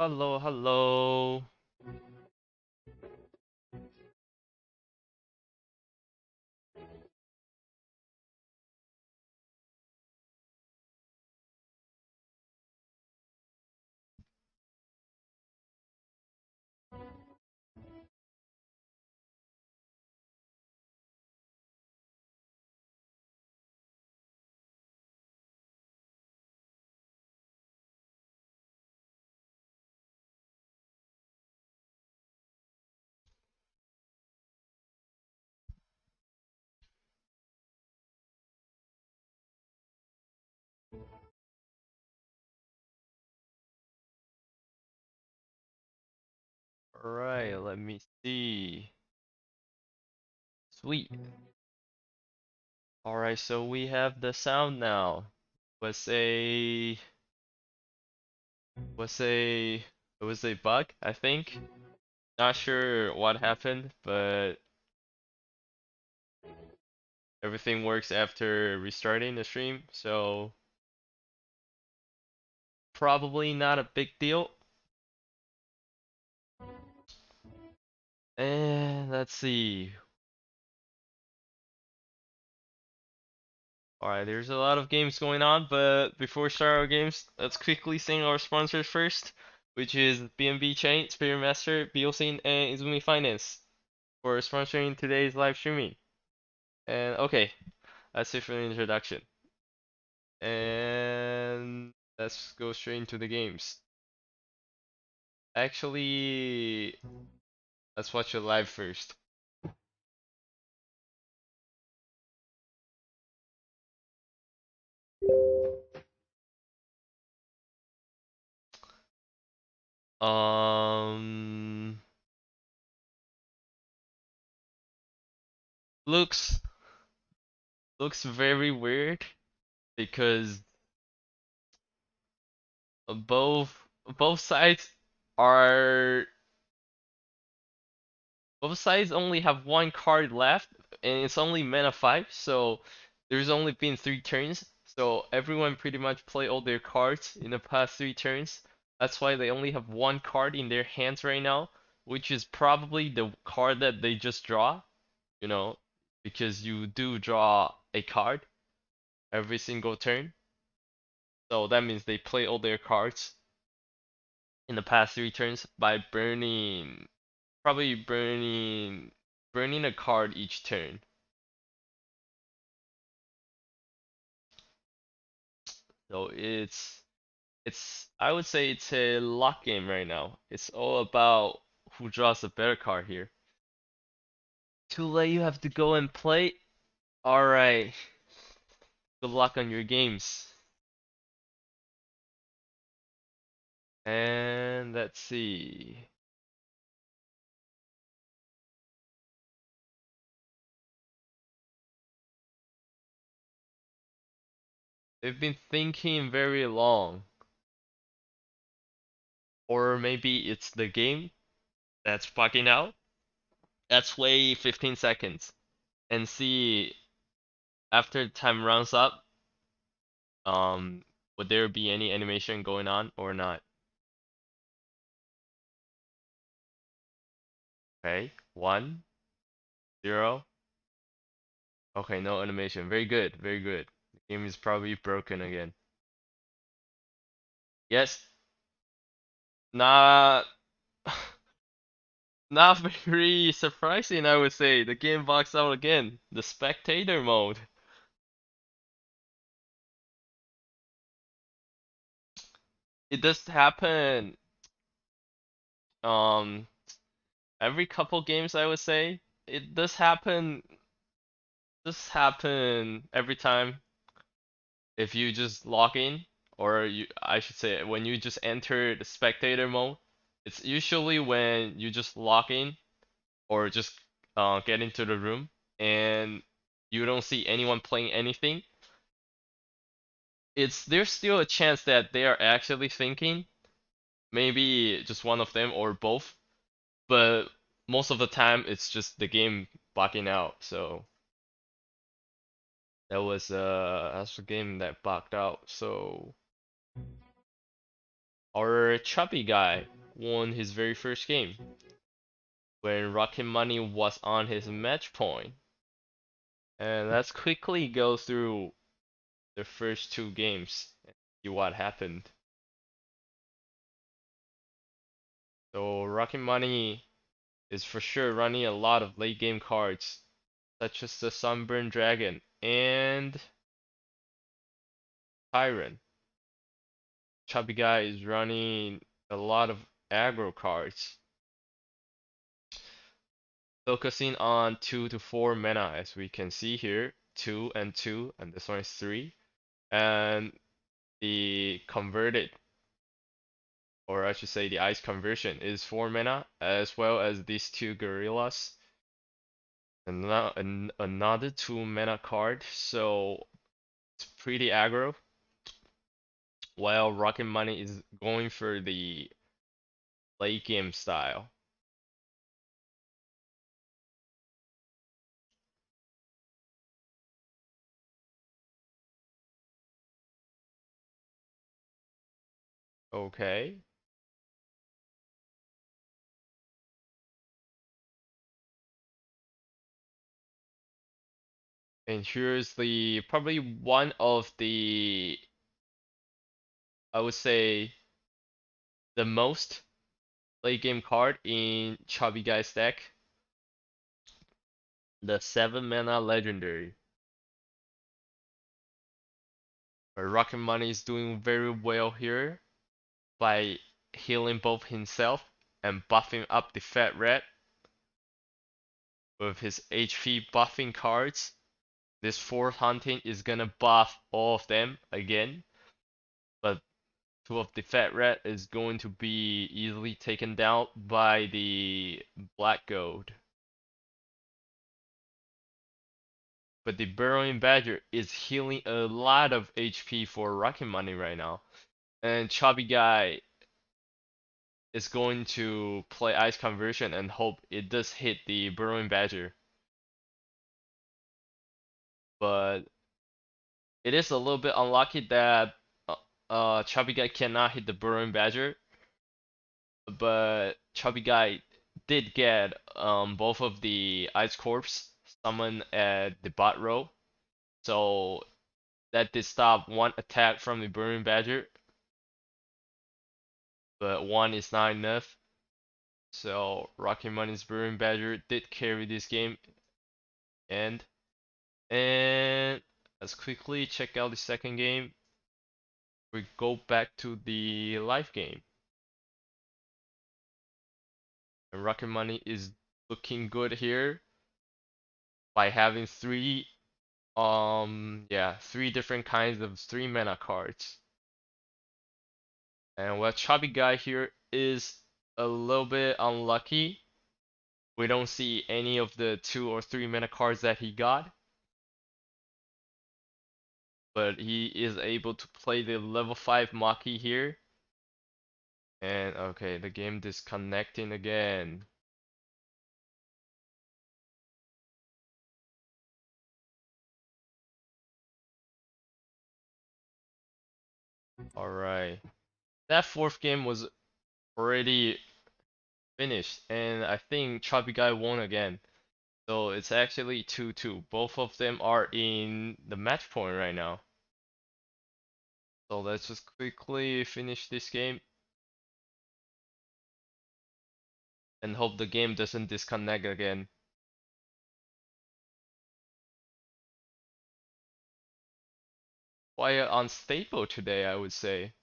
Hello, hello. Alright, let me see. Sweet. Alright, so we have the sound now. Was a was a it was a bug, I think. Not sure what happened, but everything works after restarting the stream, so probably not a big deal. And let's see. Alright, there's a lot of games going on, but before we start our games, let's quickly thank our sponsors first, which is BNB Chain, Spirit Master, BioSyn, and Izumi Finance for sponsoring today's live streaming. And okay, that's it for the introduction. And let's go straight into the games. Actually, let's watch it live first. Um, looks looks very weird because both both sides are both sides only have one card left, and it's only mana 5, so there's only been 3 turns. So everyone pretty much play all their cards in the past 3 turns. That's why they only have one card in their hands right now, which is probably the card that they just draw, you know, because you do draw a card every single turn. So that means they play all their cards in the past 3 turns by probably burning a card each turn. So it's I would say it's a lock game right now. It's all about who draws a better card here. Too late, you have to go and play. Alright. Good luck on your games. And let's see. They've been thinking very long. Or maybe it's the game that's bugging out. Let's wait 15 seconds and see after time runs up, um, would there be any animation going on or not? Okay, 1, 0. Okay, no animation. Very good, very good. The game is probably broken again. Yes, not not very surprising, I would say. The game box out again. The spectator mode. It does happen um every couple games, I would say. It does happen every time if you just log in, or I should say when you just enter the spectator mode. It's usually when you just log in or just get into the room and you don't see anyone playing anything. There's still a chance that they are actually thinking, maybe just one of them or both, but most of the time it's just the game bugging out. So that's a game that bugged out. So our chubby guy won his very first game when Rocket Money was on his match point. And let's quickly go through the first two games and see what happened. So Rocket Money is for sure running a lot of late game cards, such as the Sunburned Dragon and Tyrant. Chubby Guy is running a lot of aggro cards, focusing on 2 to 4 mana, as we can see here, 2 and 2, and this one is 3. And the converted, or I should say the ice conversion, is 4 mana, as well as these two gorillas. And now another 2 mana card, so it's pretty aggro. While Rocket Money is going for the late game style. Okay. And here's the probably one of the, I would say, the most late game card in Chubby Guy's deck. The 7 mana legendary. Rocket Money is doing very well here by healing both himself and buffing up the Fat Rat with his HP buffing cards. This fourth hunting is gonna buff all of them again, but two of the Fat Rat is going to be easily taken down by the Black Gold. But the Burrowing Badger is healing a lot of HP for Rocket Money right now. And Chubby Guy is going to play Ice Conversion and hope it does hit the Burrowing Badger. But it is a little bit unlucky that Chubby Guy cannot hit the Burrowing Badger. But Chubby Guy did get both of the Ice Corps summoned at the bot row. So that did stop one attack from the Burrowing Badger. But one is not enough. So Rocket Money's Burrowing Badger did carry this game. And let's quickly check out the second game. We go back to the live game. And Rocket Money is looking good here by having three different kinds of 3 mana cards. And what Chubby Guy here is a little bit unlucky. We don't see any of the 2 or 3 mana cards that he got. But he is able to play the level 5 Maki here. And okay, the game disconnecting again. Alright. That fourth game was already finished, and I think Chubby Guy won again. So it's actually 2-2. Both of them are in the match point right now. So let's just quickly finish this game and hope the game doesn't disconnect again. Quite unstable today, I would say.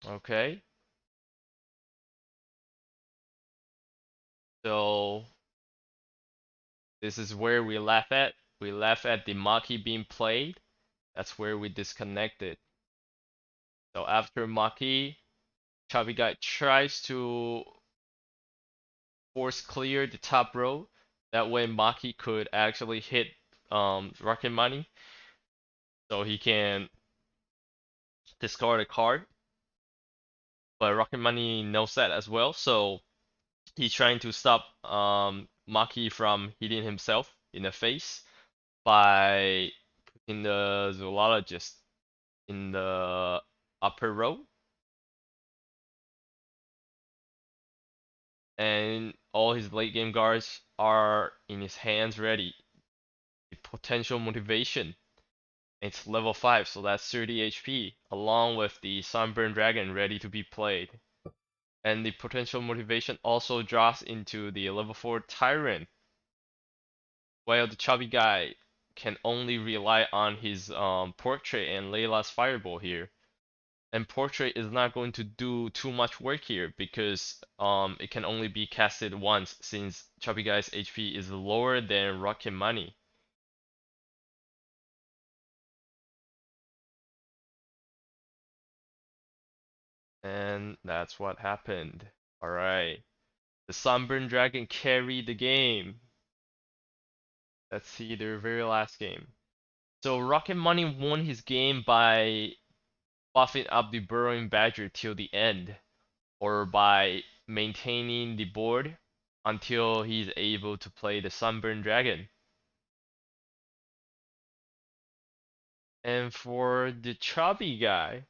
Okay. So this is where we laugh at. We laugh at the Maki being played. That's where we disconnected. So after Maki, Chubby Guy tries to force clear the top row. That way Maki could actually hit Rocket Money. So he can discard a card. But Rocket Money knows that as well. So he's trying to stop Maki from hitting himself in the face by putting the zoologist in the upper row, and all his late game guards are in his hands ready. The potential motivation. It's level 5, so that's 30 HP, along with the Sunburned Dragon ready to be played. And the potential motivation also drops into the level 4 Tyrant, while the Chubby Guy can only rely on his Portrait and Layla's Fireball here. And Portrait is not going to do too much work here because it can only be casted once since Chubby Guy's HP is lower than Rocket Money. And that's what happened. Alright. The Sunburned Dragon carried the game. Let's see their very last game. So Rocket Money won his game by buffing up the Burrowing Badger till the end, or by maintaining the board until he's able to play the Sunburned Dragon. And for the Chubby Guy,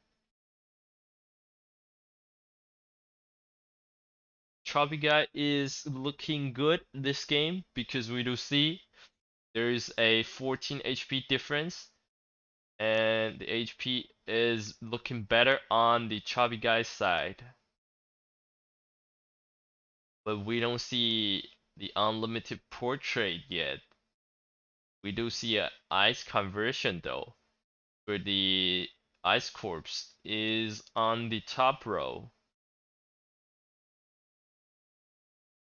Chubby Guy is looking good this game because we do see there is a 14 HP difference, and the HP is looking better on the Chubby Guy's side. But we don't see the unlimited portrait yet. We do see a ice conversion though, where the ice corpse is on the top row.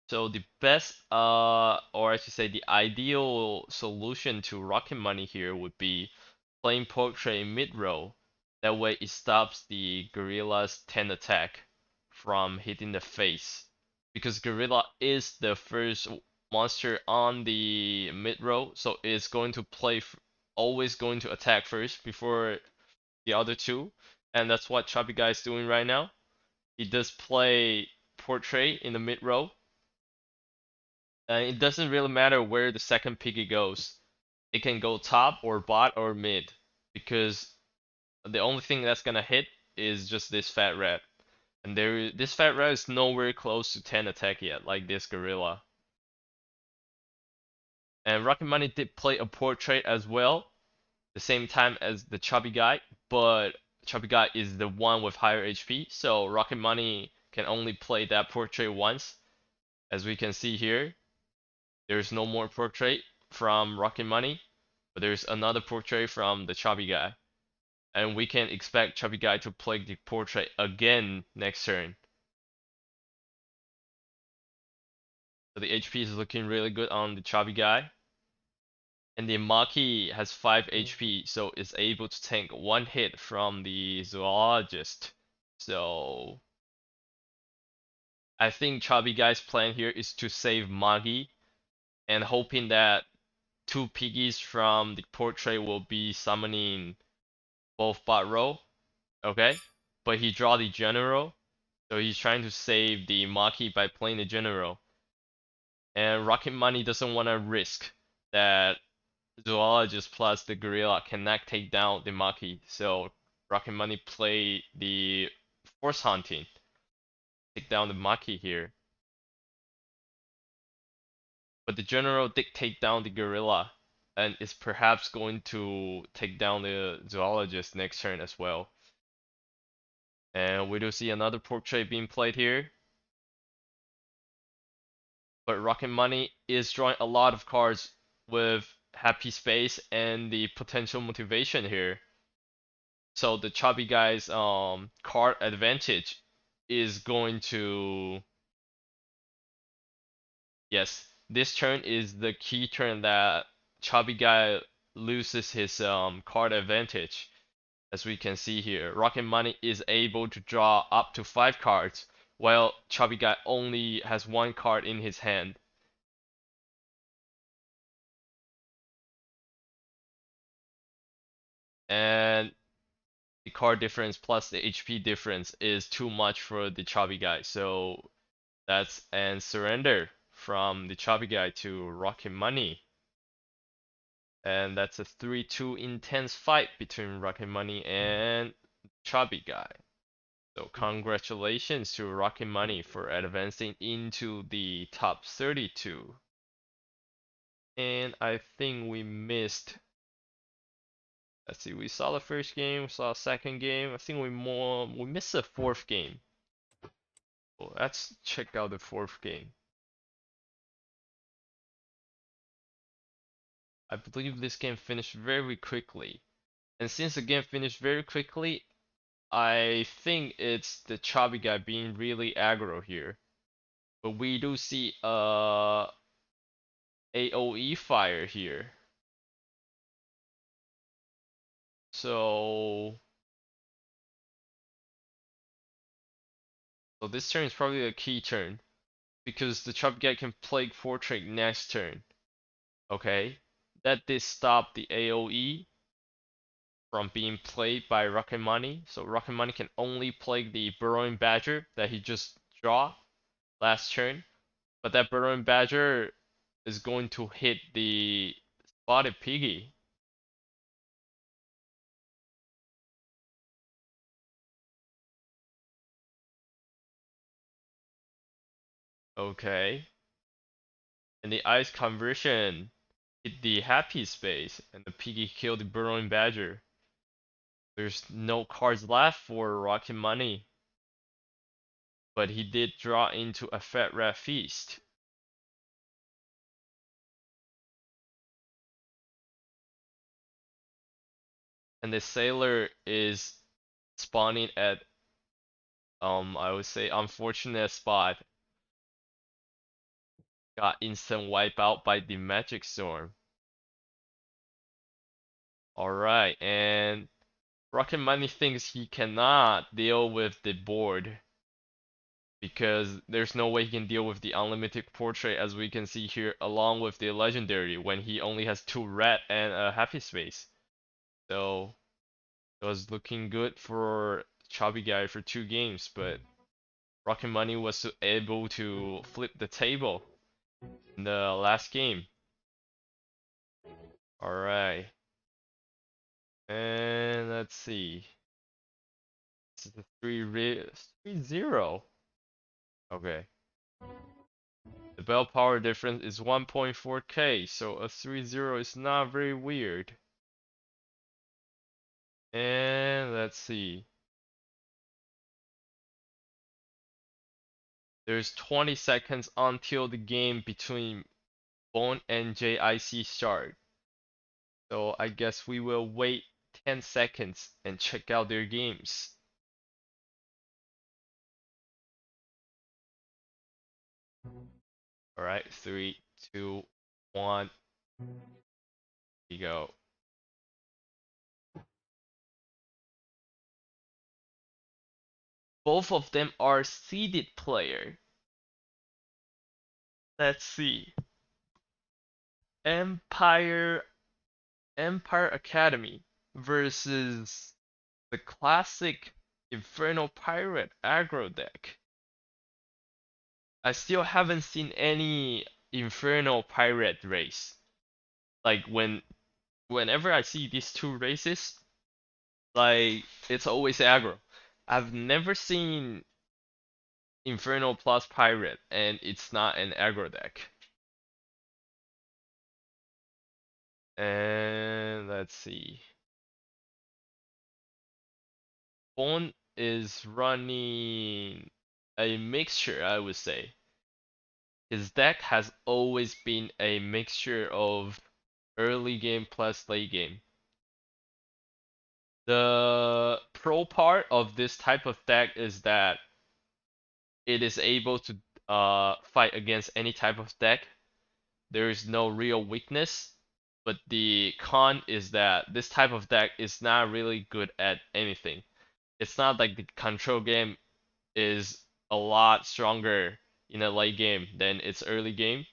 So the best, or I should say the ideal solution to Rocket Money here would be playing Portrait mid row. That way it stops the Gorilla's 10 attack from hitting the face. Because Gorilla is the first monster on the mid row, so it's going to play, always going to attack first before the other two. And that's what Chubby Guy is doing right now. He does play Portrait in the mid row. And it doesn't really matter where the second piggy goes. It can go top or bot or mid. Because the only thing that's gonna hit is just this fat rat. And this fat rat is nowhere close to 10 attack yet, like this gorilla. And Rocket Money did play a portrait as well, the same time as the Chubby Guy, but Chubby Guy is the one with higher HP, so Rocket Money can only play that portrait once. As we can see here, there's no more portrait from Rocket Money, but there's another portrait from the Chubby Guy. And we can expect Chubby Guy to play the portrait again next turn. So the HP is looking really good on the Chubby Guy. And the Maki has 5 HP, so it's able to tank 1 hit from the Zoologist. So I think Chubby Guy's plan here is to save Magi and hoping that 2 piggies from the portrait will be summoning both bot row. Okay? But he draw the general, so he's trying to save the Maki by playing the general. And Rocket Money doesn't want to risk that Zoologist plus the Gorilla cannot take down the Maki, so Rocket Money play the Force Hunting, take down the Maki here. But the General did take down the Gorilla, and is perhaps going to take down the Zoologist next turn as well. And we do see another portrait being played here. But Rocket Money is drawing a lot of cards with Happy Space and the potential motivation here. So the Chubby Guy's card advantage is going to, yes, this turn is the key turn that Chubby Guy loses his card advantage. As we can see here, Rocket Money is able to draw up to 5 cards, while Chubby Guy only has 1 card in his hand. And the card difference plus the HP difference is too much for the Chubby Guy. So that's an surrender from the Chubby Guy to Rocket Money. And that's a 3-2 intense fight between Rocket Money and Chubby Guy. So congratulations to Rocket Money for advancing into the top 32. And I think we missed. Let's see, we saw the first game, we saw the second game. I think we missed the fourth game. Well, let's check out the fourth game. I believe this game finished very quickly. And since the game finished very quickly, I think it's the Chubby Guy being really aggro here. But we do see AoE fire here. So this turn is probably a key turn. Because the Chubby Guy can play Portrait next turn. Okay? That did stop the AoE from being played by Rocket Money. So Rocket Money can only play the Burrowing Badger that he just draw last turn. But that Burrowing Badger is going to hit the Spotted Piggy. Okay. And the Ice Conversion hit the Happy Space, and the Piggy killed the Burrowing Badger. There's no cards left for Rocket Money. But he did draw into a Fat Rat Feast. And the Sailor is spawning at I would say unfortunate spot. Got instant wipe out by the Magic Storm. Alright, and Rocket Money thinks he cannot deal with the board because there's no way he can deal with the unlimited portrait as we can see here along with the legendary when he only has 2 red and a happy space. So it was looking good for Chubby Guy for 2 games, but Rocket Money was able to flip the table in the last game. Alright. And let's see. This is the 3-0. Okay. The bell power difference is 1.4k, so a 3-0 is not very weird. And let's see. There's 20 seconds until the game between Bone and 𝙂𝙖𝙢𝙚 start. So I guess we will wait 10 seconds and check out their games. Alright, 3, 2, 1, here we go. Both of them are seeded player. Let's see. Empire Academy versus the classic Infernal Pirate aggro deck. I still haven't seen any Infernal Pirate race. Like when whenever I see these two races, like it's always aggro. I've never seen Inferno plus Pirate, and it's not an aggro deck. And let's see. Bone is running a mixture, I would say. His deck has always been a mixture of early game plus late game. The pro part of this type of deck is that it is able to fight against any type of deck. There is no real weakness, but the con is that this type of deck is not really good at anything. It's not like the control game is a lot stronger in a late game than its early game.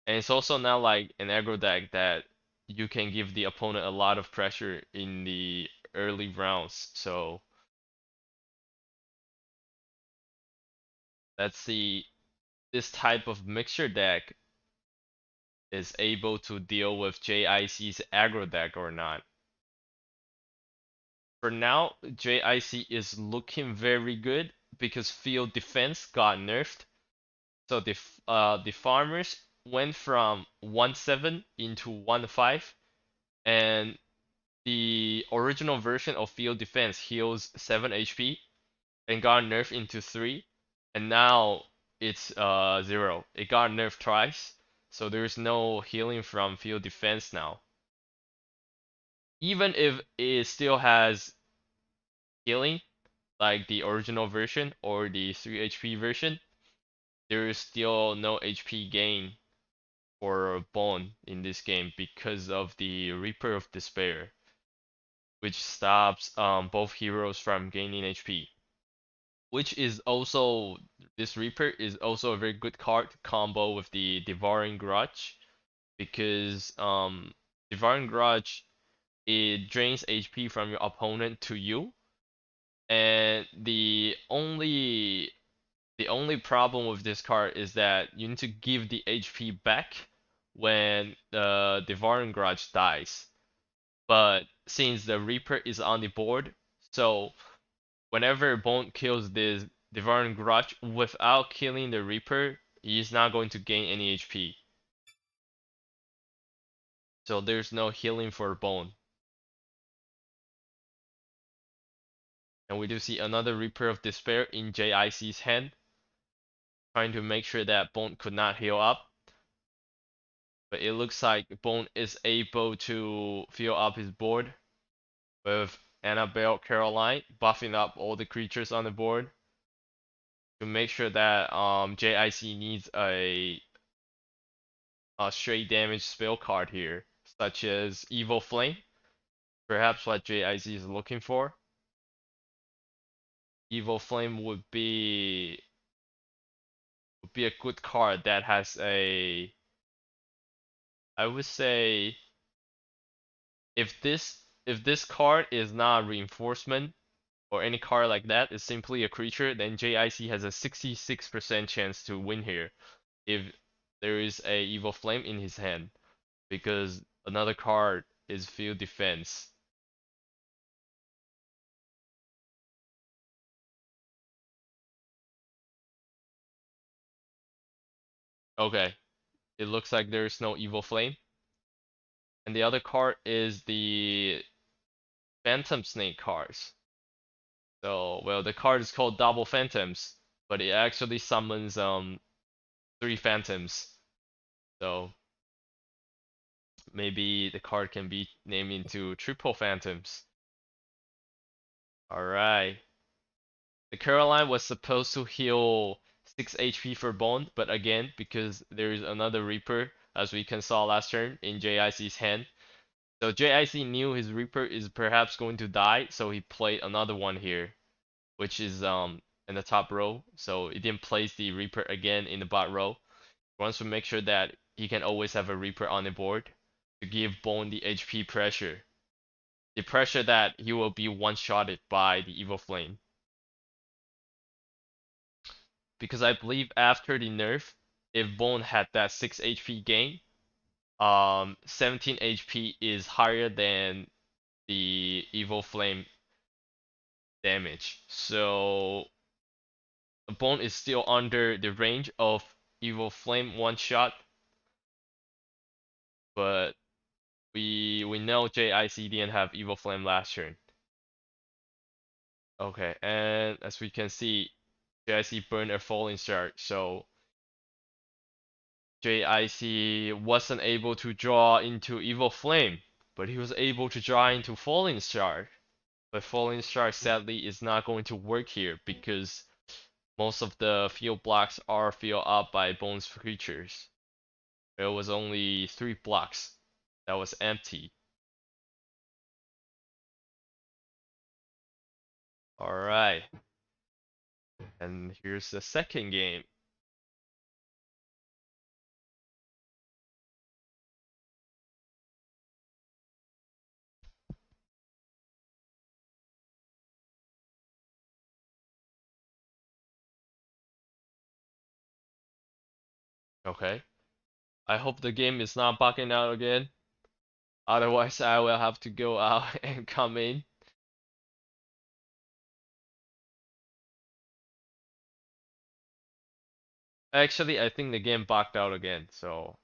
And it's also not like an aggro deck that you can give the opponent a lot of pressure in the early rounds. So let's see, this type of mixture deck is able to deal with 𝙂𝙖𝙢𝙪𝙩𝙝's aggro deck or not. For now, 𝙂𝙖𝙢𝙢 is looking very good because field defense got nerfed. So the farmers went from 1-7 into 1-5, and the original version of field defense heals 7 HP and got nerfed into 3, and now it's 0. It got nerfed twice, so there's no healing from field defense now. Even if it still has healing, like the original version or the 3 HP version, there is still no HP gain for Bone in this game because of the Reaper of Despair, which stops both heroes from gaining HP. Which is also, this Reaper is also a very good card to combo with the Devouring Grudge, because Devouring Grudge, it drains HP from your opponent to you, and the only problem with this card is that you need to give the HP back when the Devouring Grudge dies. But since the Reaper is on the board, so whenever Bone kills this Devouring Grudge without killing the Reaper, he's not going to gain any HP. So there's no healing for Bone. And we do see another Reaper of Despair in 𝙂𝙖𝙢's hand, trying to make sure that Bone could not heal up. But it looks like Bone is able to fill up his board with Annabelle Caroline buffing up all the creatures on the board to make sure that 𝙂𝙖𝙢 needs a straight damage spell card here, such as Evil Flame, perhaps what 𝙂𝙖𝙢 is looking for. Evil Flame would be a good card that has a, I would say, if this card is not reinforcement or any card like that, is simply a creature, then 𝙂𝙖𝙢 has a 66% chance to win here if there is a Evil Flame in his hand, because another card is field defense. Okay, it looks like there is no Evil Flame. And the other card is the Phantom Snake cards. So, well, the card is called Double Phantoms, but it actually summons 3 Phantoms. So maybe the card can be named into Triple Phantoms. Alright. The Caroline was supposed to heal 6 HP for Bone, but again, because there is another Reaper, as we can saw last turn, in 𝙂𝙖𝙢's hand. So 𝙂𝙖𝙢 knew his Reaper is perhaps going to die, so he played another one here, which is in the top row. So he didn't place the Reaper again in the bot row. He wants to make sure that he can always have a Reaper on the board to give Bone the HP pressure. The pressure that he will be one-shotted by the Evil Flame. Because I believe after the nerf, if Bone had that 6 HP gain, 17 HP is higher than the Evil Flame damage. So the bone is still under the range of Evil Flame one shot, but we know 𝙂𝙖𝙢𝙪𝙩 didn't have Evil Flame last turn. Okay, and as we can see, 𝙂𝙖𝙢𝙪 burned a Falling Star, so 𝙂𝙖𝙢𝙪 wasn't able to draw into Evil Flame, but he was able to draw into Falling Star. But Falling Star sadly is not going to work here because most of the field blocks are filled up by Bone's creatures. There was only 3 blocks that was empty. Alright, and here's the second game. Okay, I hope the game is not bugging out again. Otherwise, I will have to go out and come in. Actually, I think the game bugged out again, so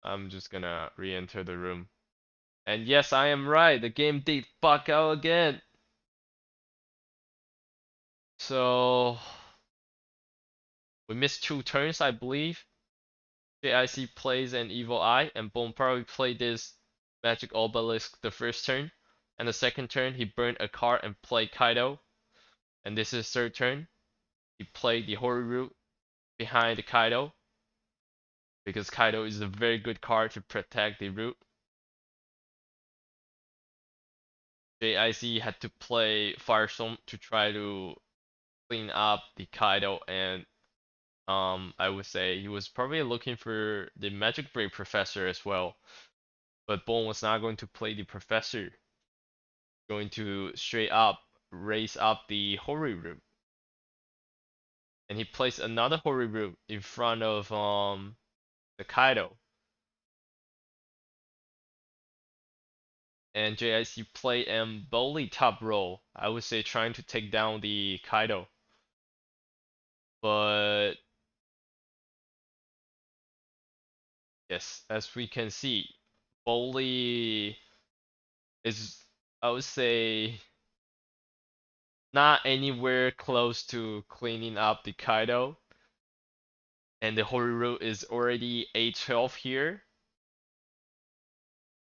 I'm just gonna re-enter the room. And yes, I am right, the game did bug out again. So we missed 2 turns, I believe. 𝙂𝙖𝙢𝙪 plays an Evil Eye, and Bone probably played this Magic Obelisk the first turn. And the second turn, he burned a card and played 𝙁𝙬𝙪. And this is third turn. He played the Hoary Root behind the 𝙁𝙬𝙪, because 𝙁𝙬𝙪 is a very good card to protect the root. 𝙂𝙖𝙢𝙪 had to play Firestorm to try to clean up the 𝙁𝙬𝙪, and I would say he was probably looking for the Magic Break Professor as well. But Bone was not going to play the Professor. Going to straight up raise up the Hoary Root. And he placed another Hoary Root in front of the 𝙁𝙬𝙪. And 𝙂𝙖𝙬𝙪 play boldly top row. I would say trying to take down the 𝙁𝙬𝙪. But yes, as we can see, boldly is, I would say, not anywhere close to cleaning up the 𝙁𝙬𝙪. And the Hoary Root is already 812 here.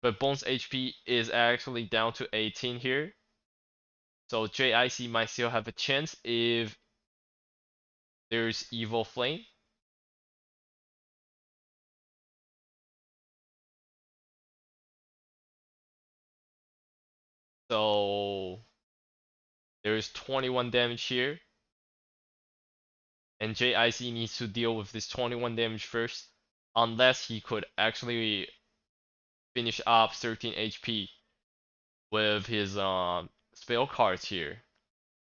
But Bone's HP is actually down to 18 here. So 𝙂𝙖𝙬𝙪 might still have a chance if there's Evil Flame. So there's 21 damage here. And 𝙂𝙖𝙬𝙪 needs to deal with this 21 damage first. Unless he could actually finish up 13 HP with his spell cards here.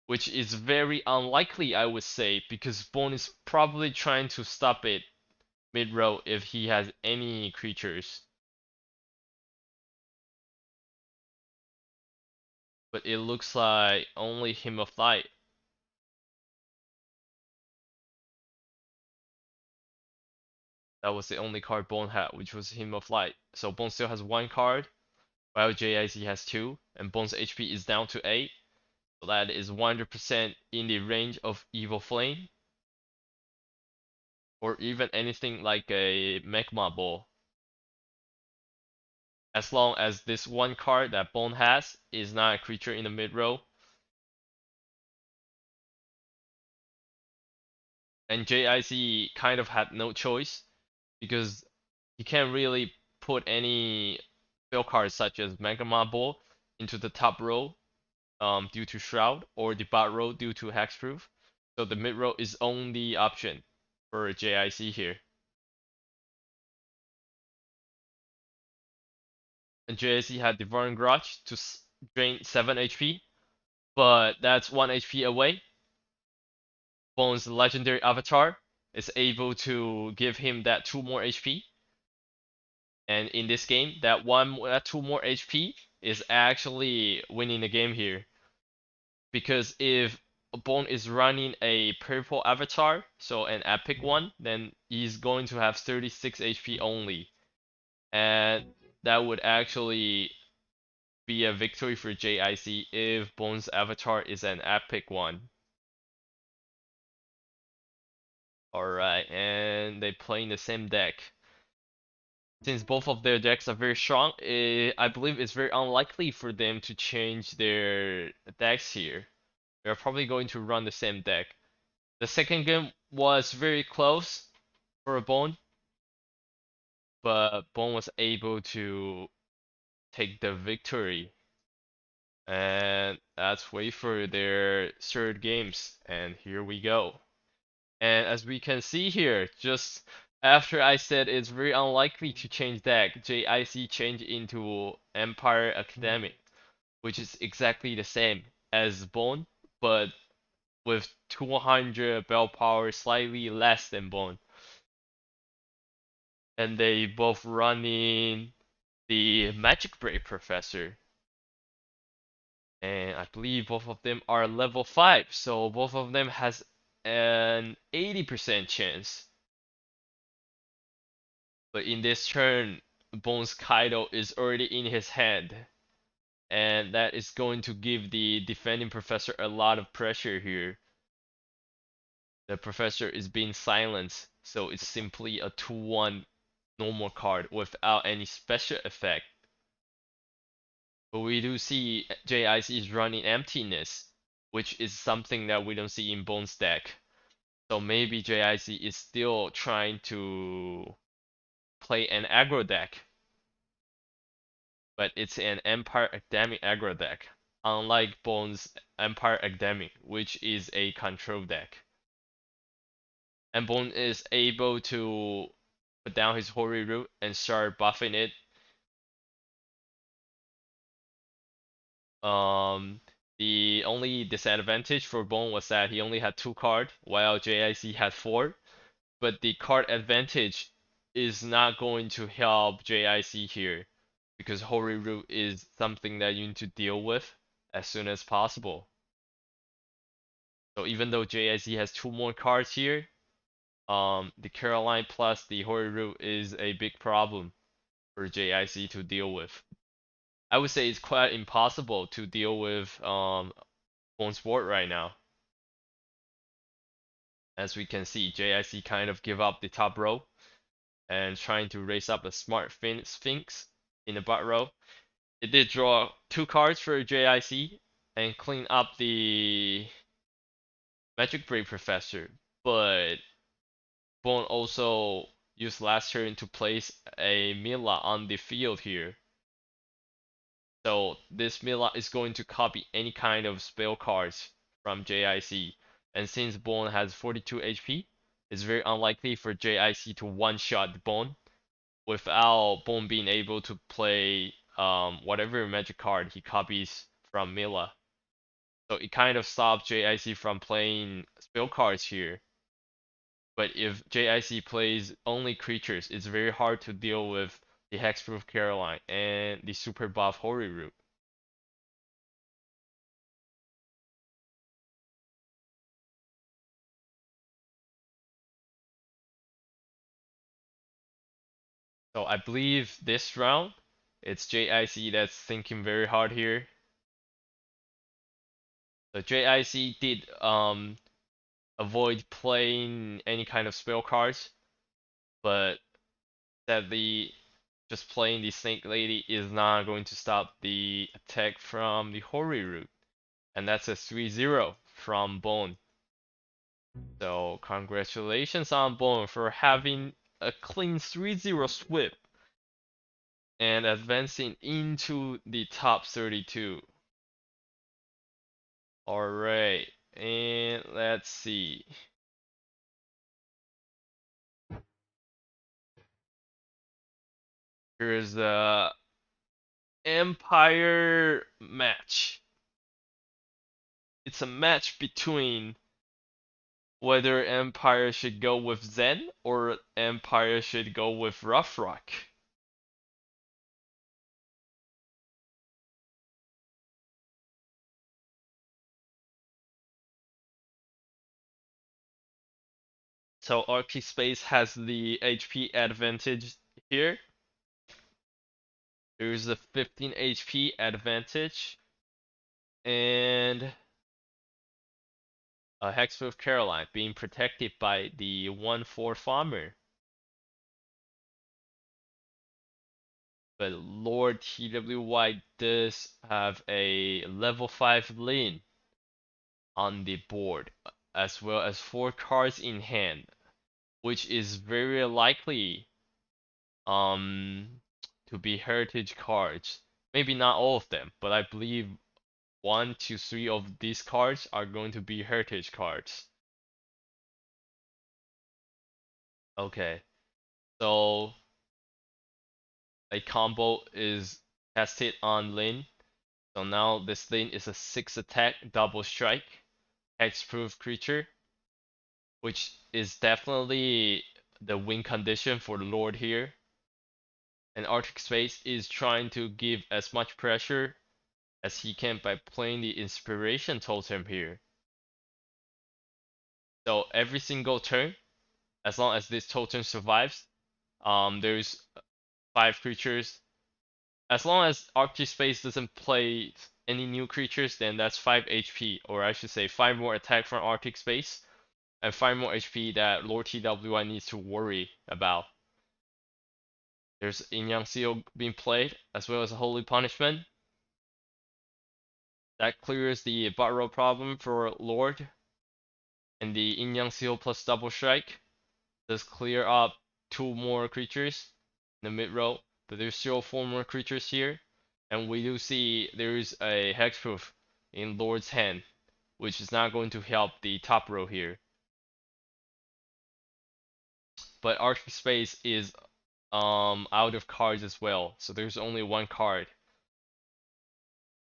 Which is very unlikely, I would say, because Bone is probably trying to stop it mid-row if he has any creatures. But it looks like only Hymn of Light. That was the only card Bone had, which was Hymn of Light. So Bone still has 1 card, while 𝙂𝙖𝙬𝙪 has 2, and Bone's HP is down to 8. So that is 100% in the range of Evil Flame. Or even anything like a Magma Ball. As long as this 1 card that Bone has is not a creature in the mid-row. And 𝙂𝙖𝙬𝙪 kind of had no choice, because he can't really put any spell cards such as Magma Ball into the top row due to Shroud, or the bottom row due to Hexproof. So the mid row is only option for 𝙂𝙖𝙬𝙪 here. And 𝙂𝙖𝙬𝙪 had Devouring Grudge to drain 7 HP, but that's 1 HP away. Bone's legendary avatar is able to give him that 2 more HP. And in this game, that 2 more HP is actually winning the game here. Because if Bone is running a purple avatar, so an epic one, then he's going to have 36 HP only. And that would actually be a victory for 𝙂𝙖𝙢𝙚 if Bone's avatar is an epic one. Alright, and they play in the same deck. Since both of their decks are very strong, I believe it's very unlikely for them to change their decks here. They're probably going to run the same deck. The second game was very close for a Bone, but Bone was able to take the victory. And let's wait for their third games. And here we go. And as we can see here, just after I said it's very unlikely to change deck, 𝙂𝙖𝙢𝙚 changed into Empire Academic, which is exactly the same as Bone, but with 200 bell power, slightly less than Bone. And they both running the Magic Break Professor. And I believe both of them are level 5, so both of them has an 80% chance. But in this turn, Bones Kaido is already in his hand. And that is going to give the defending professor a lot of pressure here. The professor is being silenced, so it's simply a 2-1 normal card without any special effect. But we do see 𝙂𝙖𝙢𝙚 is running emptiness, which is something that we don't see in Bones deck. So maybe 𝙂𝙖𝙚 is still trying to play an aggro deck. But it's an Empire Academic aggro deck, unlike Bones Empire Academic, which is a control deck. And Bone is able to put down his Hoary Root and start buffing it. The only disadvantage for Bone was that he only had 2 cards, while 𝙂𝙖𝙚 had 4. But the card advantage is not going to help 𝙂𝙖𝙚 here, because Hoary Root is something that you need to deal with as soon as possible. So even though 𝙂𝙖𝙚 has 2 more cards here, the Caroline plus the Hoary Root is a big problem for 𝙂𝙖𝙚 to deal with. I would say it's quite impossible to deal with Bone's board right now. As we can see, 𝙂𝙖𝙚 kind of give up the top row and trying to raise up a smart Sphinx in the bot row. It did draw 2 cards for 𝙂𝙖𝙚 and clean up the Magic Break Professor, but Bone also used last turn to place a Mila on the field here. So this Mila is going to copy any kind of spell cards from 𝙂𝙚. And since Bone has 42 HP, it's very unlikely for 𝙂𝙚 to one-shot Bone without Bone being able to play whatever magic card he copies from Mila. So it kind of stops 𝙂𝙚 from playing spell cards here. But if 𝙂𝙚 plays only creatures, it's very hard to deal with the Hexproof Caroline and the super buff Hoary Root. So I believe this round, it's 𝙂𝙚 that's thinking very hard here. So 𝙂𝙚 did avoid playing any kind of spell cards, but sadly just playing the Snake Lady is not going to stop the attack from the Hoary Root. And that's a 3-0 from Bone. So congratulations on Bone for having a clean 3-0 sweep and advancing into the top 32. Alright, and let's see. Here's the Empire match. It's a match between whether Empire should go with Zen or Empire should go with Rough Rock. So Arctic Space has the HP advantage here. There's a 15 HP advantage. And a Hexproof Caroline being protected by the 1/4 farmer. But Lord TWY does have a level 5 Lin on the board, as well as 4 cards in hand, which is very likely to be heritage cards. Maybe not all of them, but I believe 1 to 3 of these cards are going to be heritage cards. Okay, so a combo is tested on Lin. So now this Lin is a 6 attack double strike hexproof creature, which is definitely the win condition for the Lord here. And Arctic Space is trying to give as much pressure as he can by playing the Inspiration Totem here. So every single turn, as long as this totem survives, there's 5 creatures. As long as Arctic Space doesn't play any new creatures, then that's 5 HP, or I should say 5 more attack from Arctic Space, and 5 more HP that Lord TWI needs to worry about. There's Yin-Yang Seal being played, as well as a Holy Punishment. That clears the bot row problem for Lord, and the Yin-Yang Seal plus Double Strike does clear up 2 more creatures in the mid row, but there's still 4 more creatures here, and we do see there's a Hexproof in Lord's hand, which is not going to help the top row here. But Arctic Space is out of cards as well, so there's only 1 card,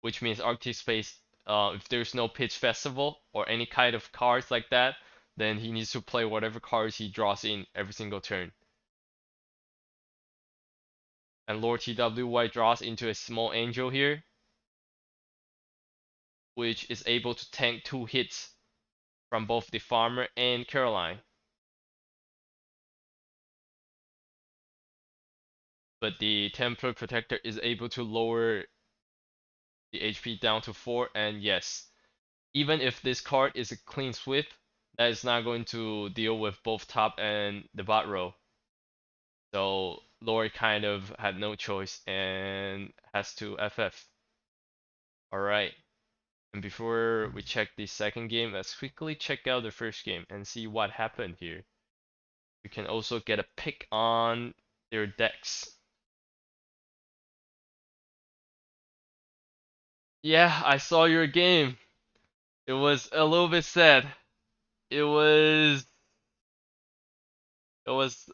which means Arctic Space, if there's no Pitch Festival or any kind of cards like that, then he needs to play whatever cards he draws in every single turn. And Lord TWY draws into a small angel here, which is able to tank 2 hits from both the farmer and Caroline. But the Templar Protector is able to lower the HP down to 4, and yes, even if this card is a clean sweep, that is not going to deal with both top and the bot row. So Lord kind of had no choice and has to FF. Alright, and before we check the second game, let's quickly check out the first game and see what happened here. We can also get a pick on their decks. Yeah, I saw your game. It was a little bit sad. It was it was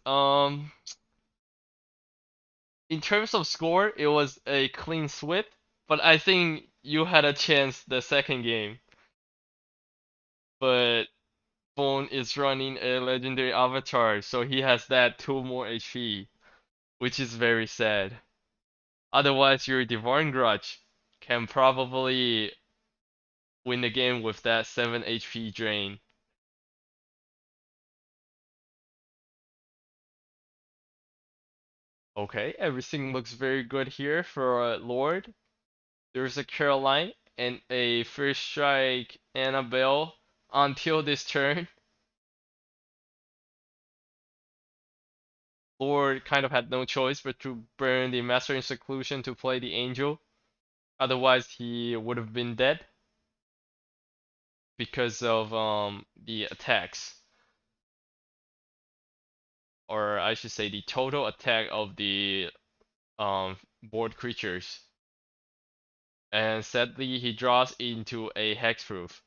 in terms of score, it was a clean sweep, but I think you had a chance the second game. But Bone is running a legendary avatar, so he has that 2 more HP, which is very sad. Otherwise, your Divine Grudge can probably win the game with that 7 HP drain. Okay, everything looks very good here for Lord. There's a Caroline and a First Strike Annabelle until this turn. Lord kind of had no choice but to burn the Master in Seclusion to play the Angel. Otherwise, he would have been dead because of the attacks, or I should say the total attack of the board creatures. And sadly, he draws into a Hexproof,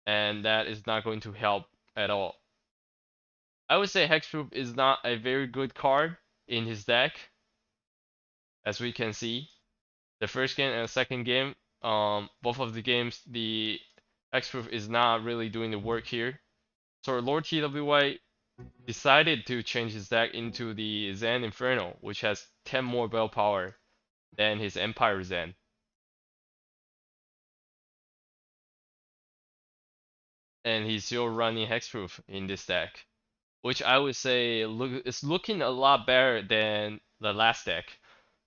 and that is not going to help at all. I would say Hexproof is not a very good card in his deck, as we can see. The first game and the second game, both of the games, the Hexproof is not really doing the work here. So Lord TWY decided to change his deck into the Zen Inferno, which has 10 more bell power than his Empire Zen. and he's still running Hexproof in this deck, which I would say is looking a lot better than the last deck.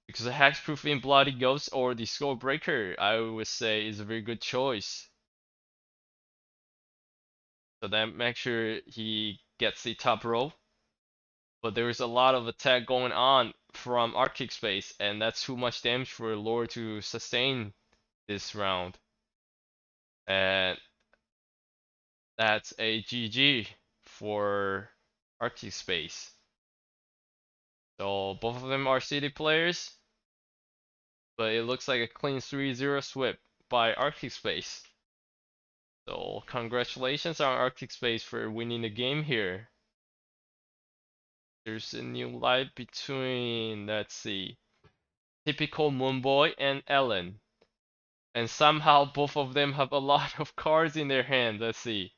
Because the Hexproof in Bloody Ghost or the Skull Breaker, I would say, is a very good choice. So then make sure he gets the top row. But there's a lot of attack going on from Arctic Space, and that's too much damage for Lore to sustain this round. And that's a GG for Arctic Space. So both of them are city players, but it looks like a clean 3-0 sweep by Arctic Space. So congratulations on Arctic Space for winning the game here. There's a new light between, let's see, typical Moonboy and Ellen. And somehow both of them have a lot of cards in their hand. Let's see.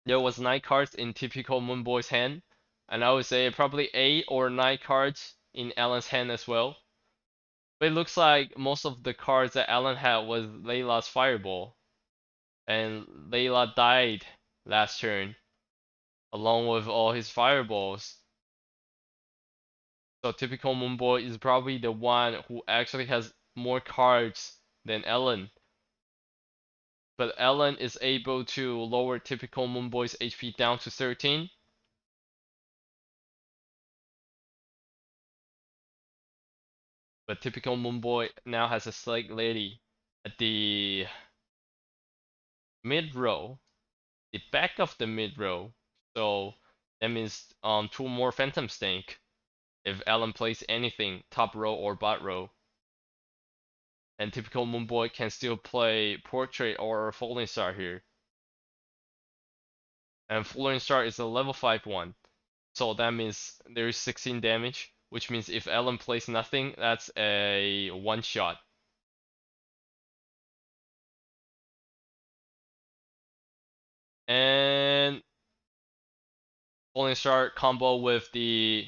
There was 9 cards in typical Moonboy's hand, and I would say probably 8 or 9 cards in Ellen's hand as well. But it looks like most of the cards that Ellen had was Layla's Fireball, and Layla died last turn along with all his fireballs. So typical Moonboy is probably the one who actually has more cards than Ellen. But Ellen is able to lower typical Moonboy's HP down to 13. But typical Moonboy now has a Slate Lady at the mid row, the back of the mid row. So that means 2 more Phantom Stank if Ellen plays anything top row or bot row. And typical Moonboy can still play Portrait or Falling Star here. And Falling Star is a level 5 one. So that means there is 16 damage, which means if Ellen plays nothing, that's a one shot. And Falling Star combo with the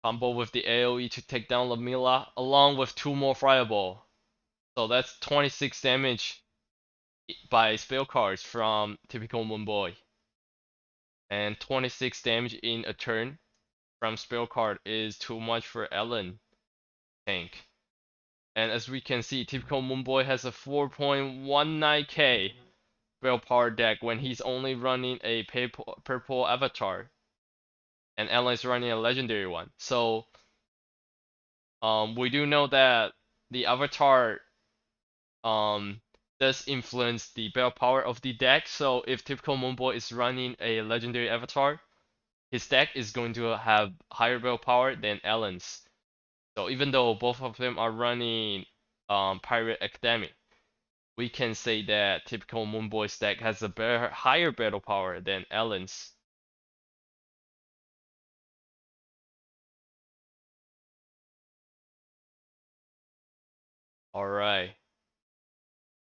combo with the AoE to take down Lamila along with 2 more Fireball. So that's 26 damage by spell cards from typical Moonboy. And 26 damage in a turn from spell card is too much for Ellen tank. And as we can see, typical Moonboy has a 4.19k spell power deck when he's only running a purple avatar. And Ellen is running a legendary one. So we do know that the avatar does influence the battle power of the deck. So if typical Moonboy is running a legendary avatar, his deck is going to have higher battle power than Ellen's. So even though both of them are running Pirate Academy, we can say that typical Moonboy's deck has a higher battle power than Ellen's. Alright.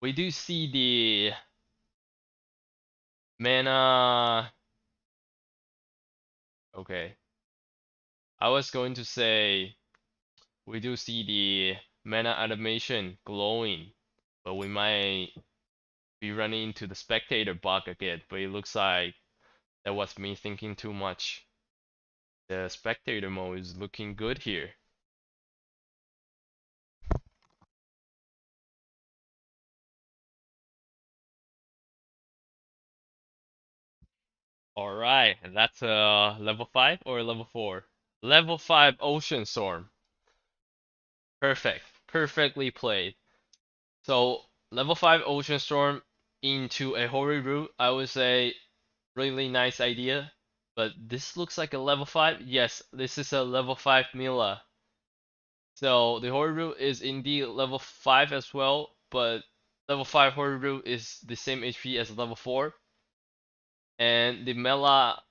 We do see the mana. Okay. I was going to say we do see the mana animation glowing, but we might be running into the spectator bug again, but it looks like that was me thinking too much. The spectator mode is looking good here. Alright, that's a level 5 or level 4? Level 5 Ocean Storm. Perfect. Perfectly played. So, level 5 Ocean Storm into a Hoary Root, I would say really nice idea. But this looks like a level 5. Yes, this is a level 5 Mila. So the Hoary Root is indeed level 5 as well, but level 5 Hoary Root is the same HP as level 4. And the Mela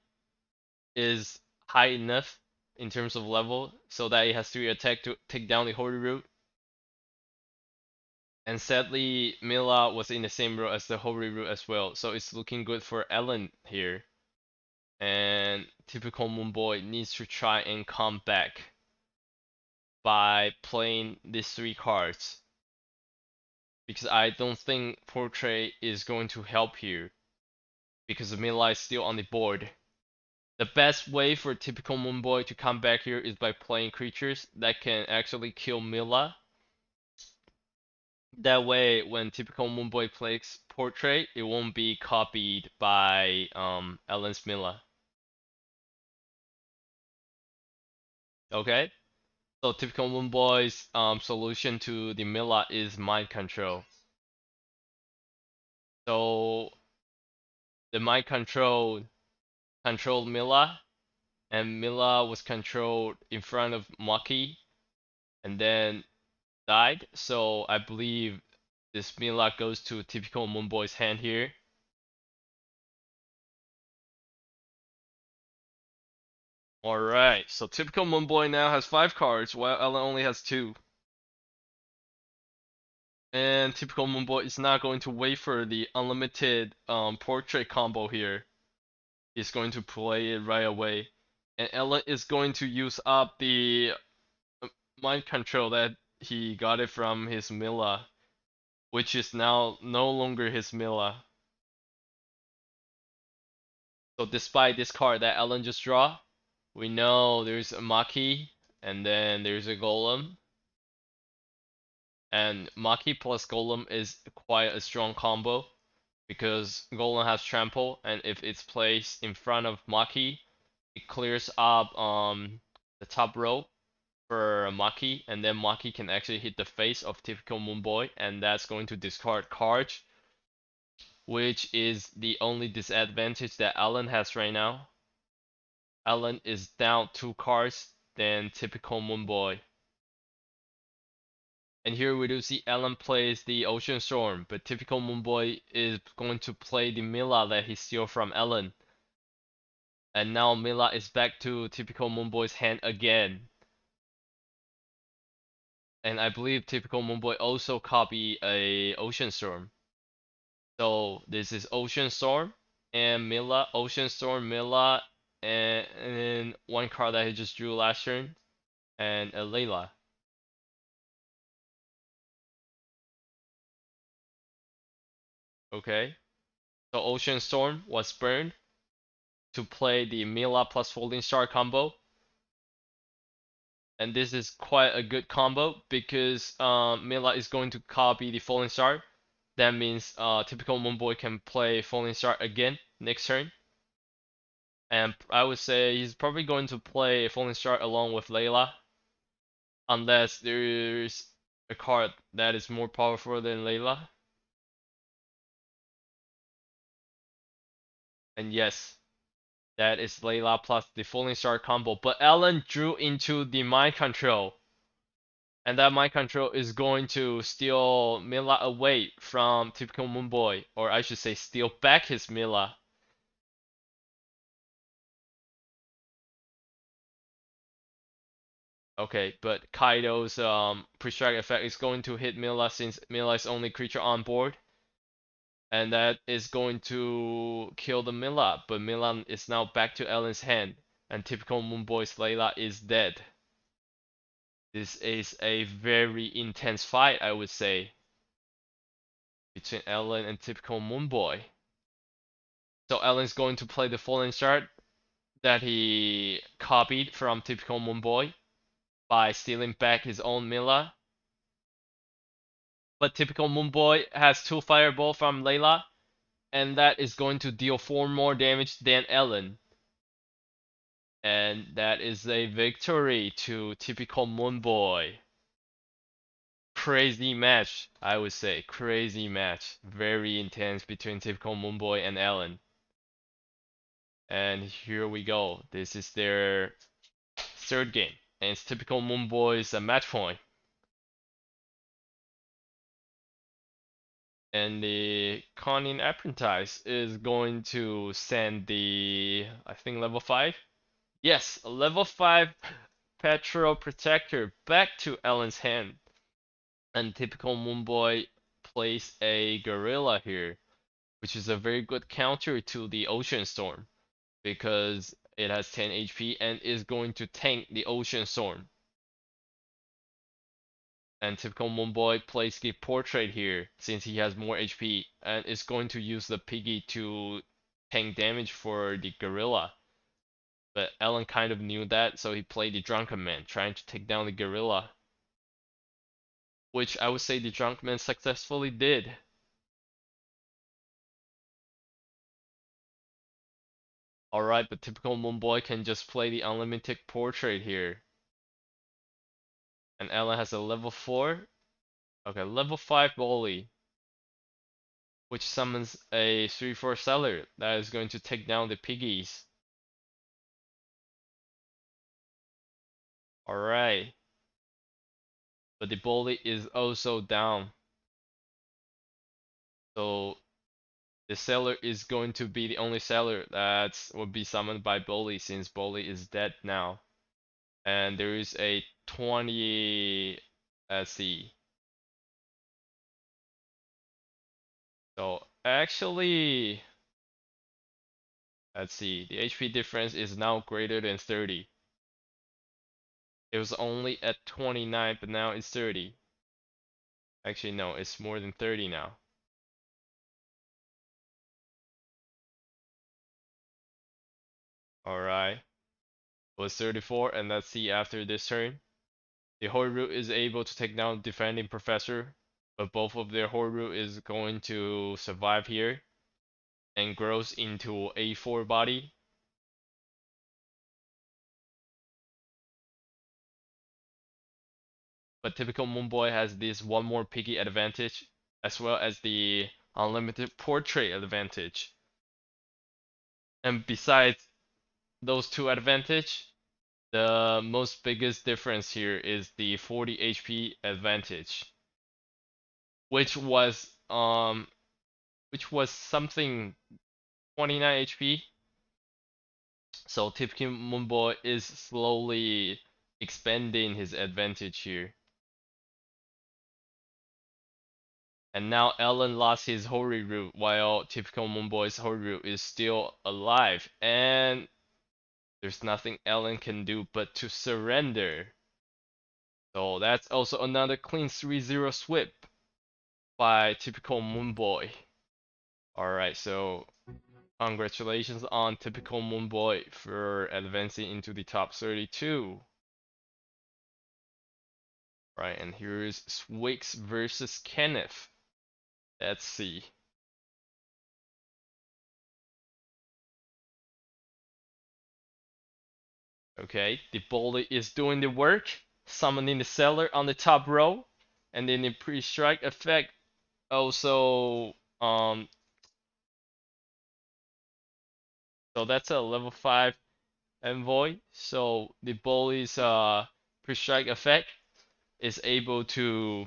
is high enough in terms of level so that it has 3 attack to take down the Hoary Root. And sadly, Mila was in the same row as the Hoary Root as well, so it's looking good for Ellen here. And typical Moonboy needs to try and come back by playing these 3 cards. because I don't think Portrait is going to help here because the Mila is still on the board. The best way for typical Moonboy to come back here is by playing creatures that can actually kill Mila. That way, when typical Moonboy plays Portrait, it won't be copied by Ellen's Mila. Okay? So typical Moonboy's solution to the Mila is mind control. So the mind controlled Mila, and Mila was controlled in front of Maki, and then died. So I believe this Mila goes to typical Moonboy's hand here. Alright, so typical Moonboy now has 5 cards, while Ellen only has 2. And typical Moonboy is not going to wait for the unlimited portrait combo here. He's going to play it right away. And Ellen is going to use up the mind control that he got it from his Mila, which is now no longer his Mila. So despite this card that Ellen just draw, we know there's a Maki, and then there's a Golem. And Maki plus Golem is quite a strong combo because Golem has trample, and if it's placed in front of Maki, it clears up the top row for Maki, and then Maki can actually hit the face of typical Moonboy, and that's going to discard cards, which is the only disadvantage that Alan has right now. Alan is down 2 cards than typical Moonboy. And here we do see Alan plays the Ocean Storm, but typical Moonboy is going to play the Mila that he steal from Alan. And now Mila is back to typical Moonboy's hand again. And I believe typical Moonboy also copy a Ocean Storm. So this is Ocean Storm and Mila, Ocean Storm, Mila, and then one card that he just drew last turn, and a Layla. Okay, so Ocean Storm was burned to play the Mila plus Folding Star combo, and this is quite a good combo because Mila is going to copy the Falling Star. That means typical Moonboy can play Falling Star again next turn. And I would say he's probably going to play Falling Star along with Layla. Unless there's a card that is more powerful than Layla. And yes, that is Layla plus the Falling Star combo. But Alan drew into the Mind Control. And that Mind Control is going to steal Mila away from typical Moonboy. Or I should say steal back his Mila. Okay, but Kaido's pre-strike effect is going to hit Mila since Mila is only creature on board. And that is going to kill the Mila, but Mila is now back to Ellen's hand, and typical Moonboy's Layla is dead. This is a very intense fight, I would say, between Ellen and typical Moonboy. So Ellen's going to play the Fallen Shard that he copied from typical Moonboy by stealing back his own Mila. But typical Moonboy has 2 Fireball from Layla, and that is going to deal 4 more damage than Ellen. And that is a victory to typical Moonboy. Crazy match, I would say. Crazy match. Very intense between typical Moonboy and Ellen. And here we go. This is their 3rd game. And it's typical Moonboy's match point. And the Conning Apprentice is going to send the, I think, level 5? Yes, a level 5 Petrol Protector back to Ellen's hand. And typical Moonboy plays a Gorilla here, which is a very good counter to the Ocean Storm because it has 10 HP and is going to tank the Ocean Storm. And typical Moonboy plays the portrait here since he has more HP and is going to use the piggy to tank damage for the gorilla. But Ellen kind of knew that, so he played the drunken man, trying to take down the gorilla, which I would say the drunken man successfully did. Alright, but typical Moonboy can just play the unlimited portrait here. And Ellen has a level 4. Okay, level 5 Bully, which summons a 3/4 seller that is going to take down the piggies. Alright, but the Bully is also down. So the seller is going to be the only seller that will be summoned by Bully since Bully is dead now. And there is a 20, let's see. So actually, let's see, the HP difference is now greater than 30. It was only at 29, but now it's 30. Actually, no, it's more than 30 now. Alright, it was 34, and let's see after this turn. The Horu is able to take down defending Professor, but both of their Horu is going to survive here and grows into A4 body. But typical Moonboy has this one more piggy advantage, as well as the unlimited portrait advantage. And besides those two advantage, the most biggest difference here is the 40 HP advantage, which was something 29 HP. So typical Moonboy is slowly expanding his advantage here. And now Ellen lost his Holy Root while typical Moonboy's Holy Root is still alive. And there's nothing Ellen can do but to surrender. So that's also another clean 3-0 sweep by typical Moonboy. Alright, so congratulations on typical Moonboy for advancing into the top 32. Right, and here's Swix versus Kenneth. Let's see. Okay, the bully is doing the work, summoning the seller on the top row, and then the pre-strike effect also so that's a level 5 envoy. So the bully's pre-strike effect is able to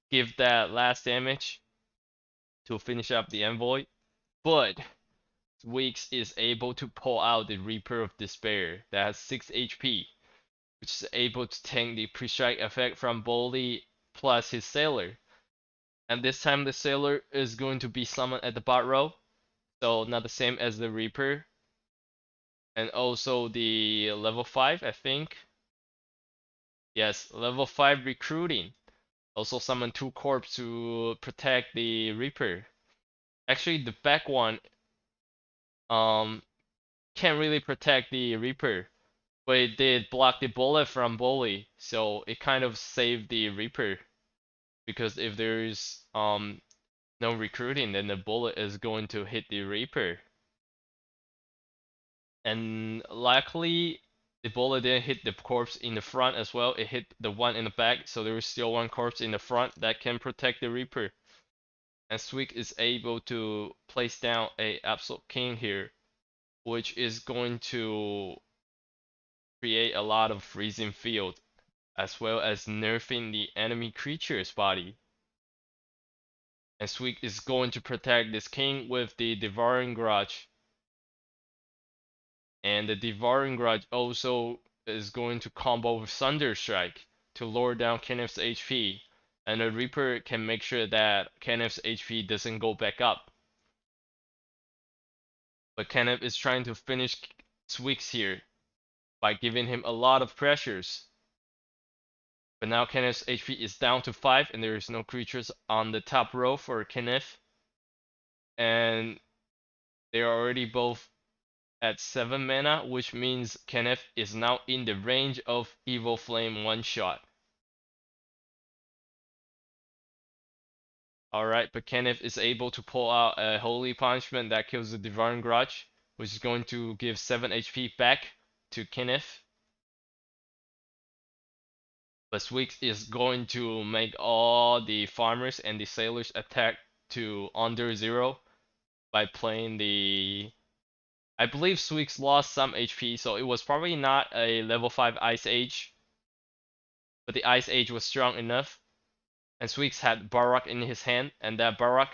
give that last damage to finish up the envoy, but Weeks is able to pull out the Reaper of Despair that has 6 HP, which is able to tank the pre-strike effect from Bully plus his Sailor. And this time the Sailor is going to be summoned at the bot row, so not the same as the Reaper. And also the level 5, I think. Yes, level 5 recruiting. Also summon 2 corps to protect the Reaper. Actually, the back one um can't really protect the Reaper, but it did block the bullet from Bully, so it kind of saved the Reaper. Because if there's no recruiting, then the bullet is going to hit the Reaper. And luckily, the bullet didn't hit the corpse in the front as well. It hit the one in the back, so there is still one corpse in the front that can protect the Reaper. And Sweek is able to place down a Absolute King here, which is going to create a lot of freezing field, as well as nerfing the enemy creature's body. And Sweek is going to protect this king with the Devouring Grudge. And the Devouring Grudge also is going to combo with Thunder Strike to lower down Kenneth's HP. And the Reaper can make sure that Kenneth's HP doesn't go back up. But Kenneth is trying to finish Sweeks here by giving him a lot of pressures. But now Kenneth's HP is down to 5 and there is no creatures on the top row for Kenneth. And they are already both at 7 mana, which means Kenneth is now in the range of Evil Flame one shot. Alright, but Kenneth is able to pull out a Holy Punishment that kills the Divine Grudge, which is going to give 7 HP back to Kenneth. But Swix is going to make all the farmers and the sailors attack to under 0 by playing the... I believe Swix lost some HP, so it was probably not a level 5 Ice Age, but the Ice Age was strong enough. And Swix had Barak in his hand, and that Barak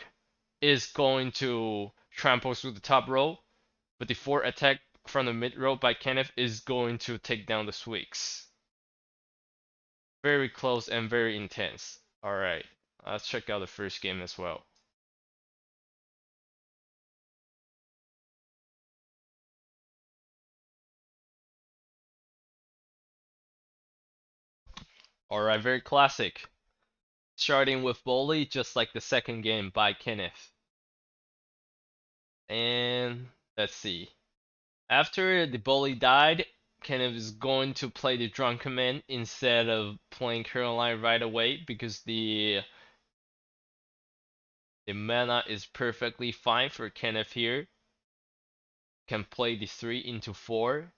is going to trample through the top row, but the 4 attack from the mid row by Kenneth is going to take down the Swix. Very close and very intense. Alright, let's check out the first game as well. Alright, very classic. Starting with Bully, just like the second game by Kenneth. And let's see. After the Bully died, Kenneth is going to play the Drunken Man instead of playing Caroline right away because the mana is perfectly fine for Kenneth here. Can play the 3 into 4.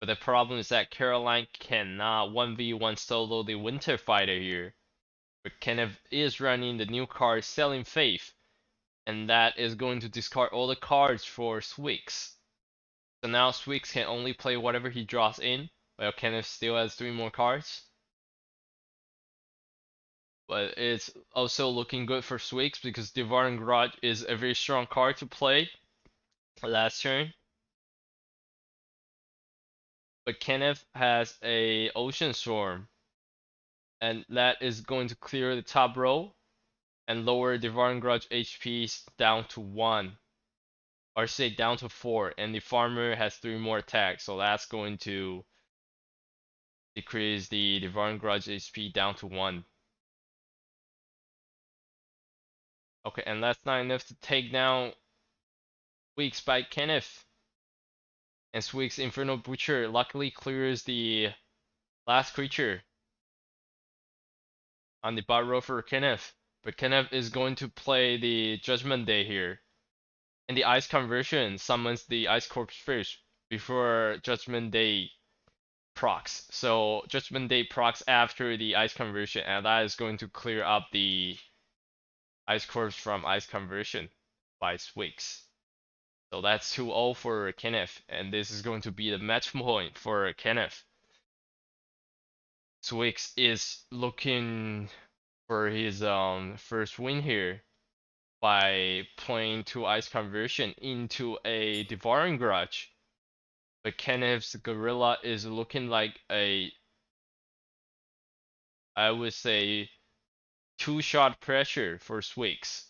But the problem is that Caroline cannot 1v1 solo the Winter Fighter here. But Kenneth is running the new card Selling Faith, and that is going to discard all the cards for Swix. So now Swix can only play whatever he draws in, while Kenneth still has 3 more cards. But it's also looking good for Swix because Devouring Grudge is a very strong card to play last turn. But Kenneth has a Ocean Storm, and that is going to clear the top row and lower Devouring Grudge HP down to 1. Or say down to 4, and the farmer has 3 more attacks, so that's going to decrease the Devouring Grudge HP down to 1. Okay, and that's not enough to take down Weak by Kenneth. And Swig's Infernal Butcher luckily clears the last creature on the bot row for Kenneth. But Kenneth is going to play the Judgment Day here. And the Ice Conversion summons the Ice Corpse first before Judgment Day procs. So Judgment Day procs after the Ice Conversion, and that is going to clear up the Ice Corpse from Ice Conversion by Swix. So that's 2-0 for Kenneth, and this is going to be the match point for Kenneth. Swix is looking for his first win here by playing 2 Ice Conversion into a Devouring Grudge. But Kenneth's Gorilla is looking like a, I would say, 2-shot pressure for Swix.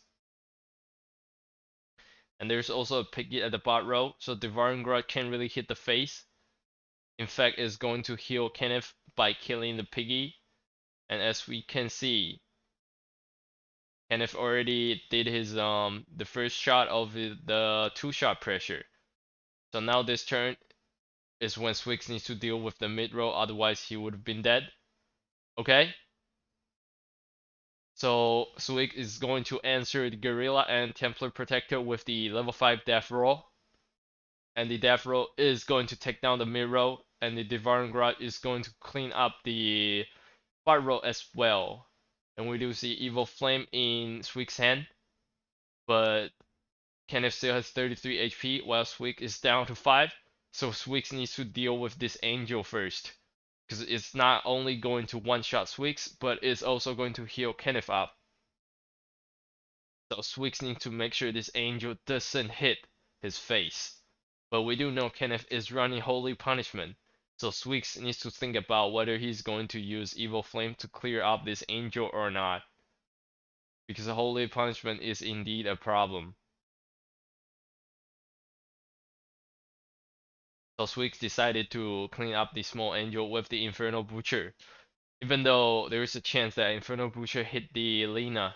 And there's also a Piggy at the bot row, so Devouring Grudge can't really hit the face. In fact, it's going to heal Kenneth by killing the Piggy. And as we can see, Kenneth already did his the first shot of the 2-shot pressure. So now this turn is when Swix needs to deal with the mid row, otherwise he would have been dead. Okay? So Swix is going to answer the Gorilla and Templar Protector with the level 5 Death Roll. And the Death Roll is going to take down the mid row, and the Devouring Grudge is going to clean up the bot row as well. And we do see Evil Flame in Swix's hand, but Kenneth still has 33 HP while Swix is down to 5. So Swix needs to deal with this Angel first, because it's not only going to one-shot Swix, but it's also going to heal Kenneth up. So Swix needs to make sure this Angel doesn't hit his face. But we do know Kenneth is running Holy Punishment, so Swix needs to think about whether he's going to use Evil Flame to clear up this Angel or not. Because Holy Punishment is indeed a problem. So Swix decided to clean up the small angel with the Infernal Butcher. Even though there is a chance that Inferno Butcher hit the Lina.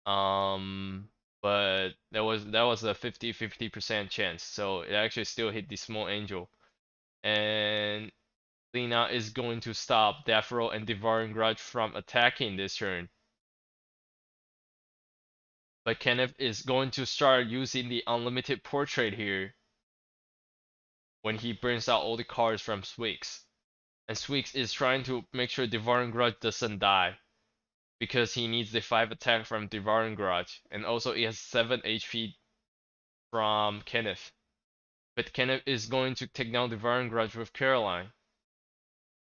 But that was a 50-50% chance, so it actually still hit the small angel. And Lina is going to stop Death Roll and Devouring Grudge from attacking this turn. But Kenneth is going to start using the Unlimited Portrait here when he brings out all the cards from Swix. And Swix is trying to make sure Devouring Grudge doesn't die, because he needs the 5 attack from Devouring Grudge, and also he has 7 HP from Kenneth. But Kenneth is going to take down Devouring Grudge with Caroline,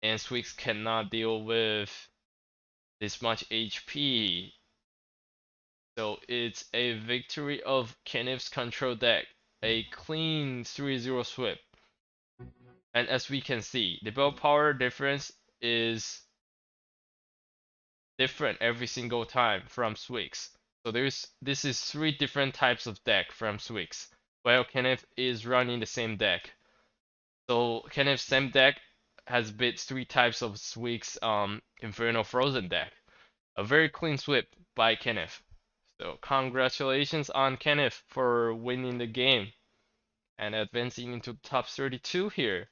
and Swix cannot deal with this much HP. So it's a victory of Kenneth's control deck, a clean 3-0 sweep. And as we can see, the build power difference is different every single time from Swix. So this is 3 different types of deck from Swix, while Kenneth is running the same deck. So Kenneth's same deck has beat 3 types of Swix Inferno Frozen deck. A very clean sweep by Kenneth. So congratulations on Kenneth for winning the game and advancing into top 32 here.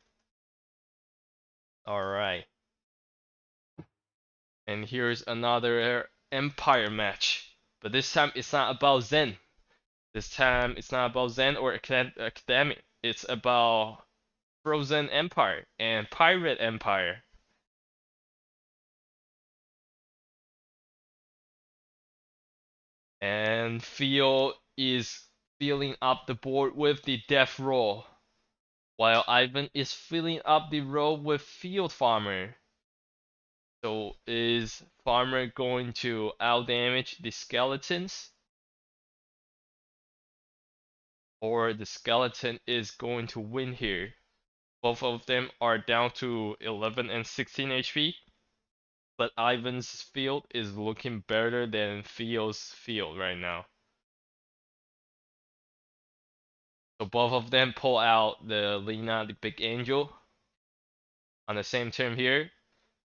Alright. And here's another Empire match. But this time it's not about Zen. This time it's not about Zen or Academy. It's about Frozen Empire and Pirate Empire. And Theo is filling up the board with the Death Roll, while Ivan is filling up the row with Field Farmer. So is Farmer going to outdamage the skeletons? Or the skeleton is going to win here? Both of them are down to 11 and 16 HP, but Ivan's field is looking better than Theo's field right now. So both of them pull out the Lina, the Big Angel, on the same turn here.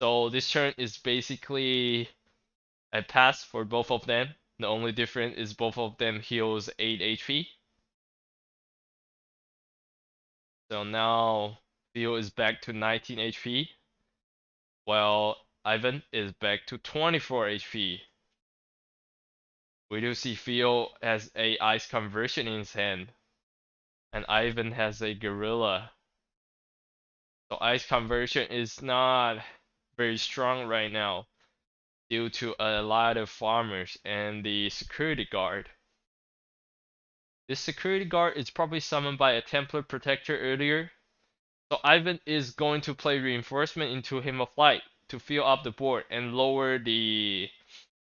So this turn is basically a pass for both of them. The only difference is both of them heals 8 HP. So now Theo is back to 19 HP, while Ivan is back to 24 HP. We do see Theo has a Ice Conversion in his hand, and Ivan has a Gorilla. So Ice Conversion is not very strong right now due to a lot of farmers and the security guard. This security guard is probably summoned by a Templar Protector earlier. So Ivan is going to play Reinforcement into Hymn of Light to fill up the board and lower the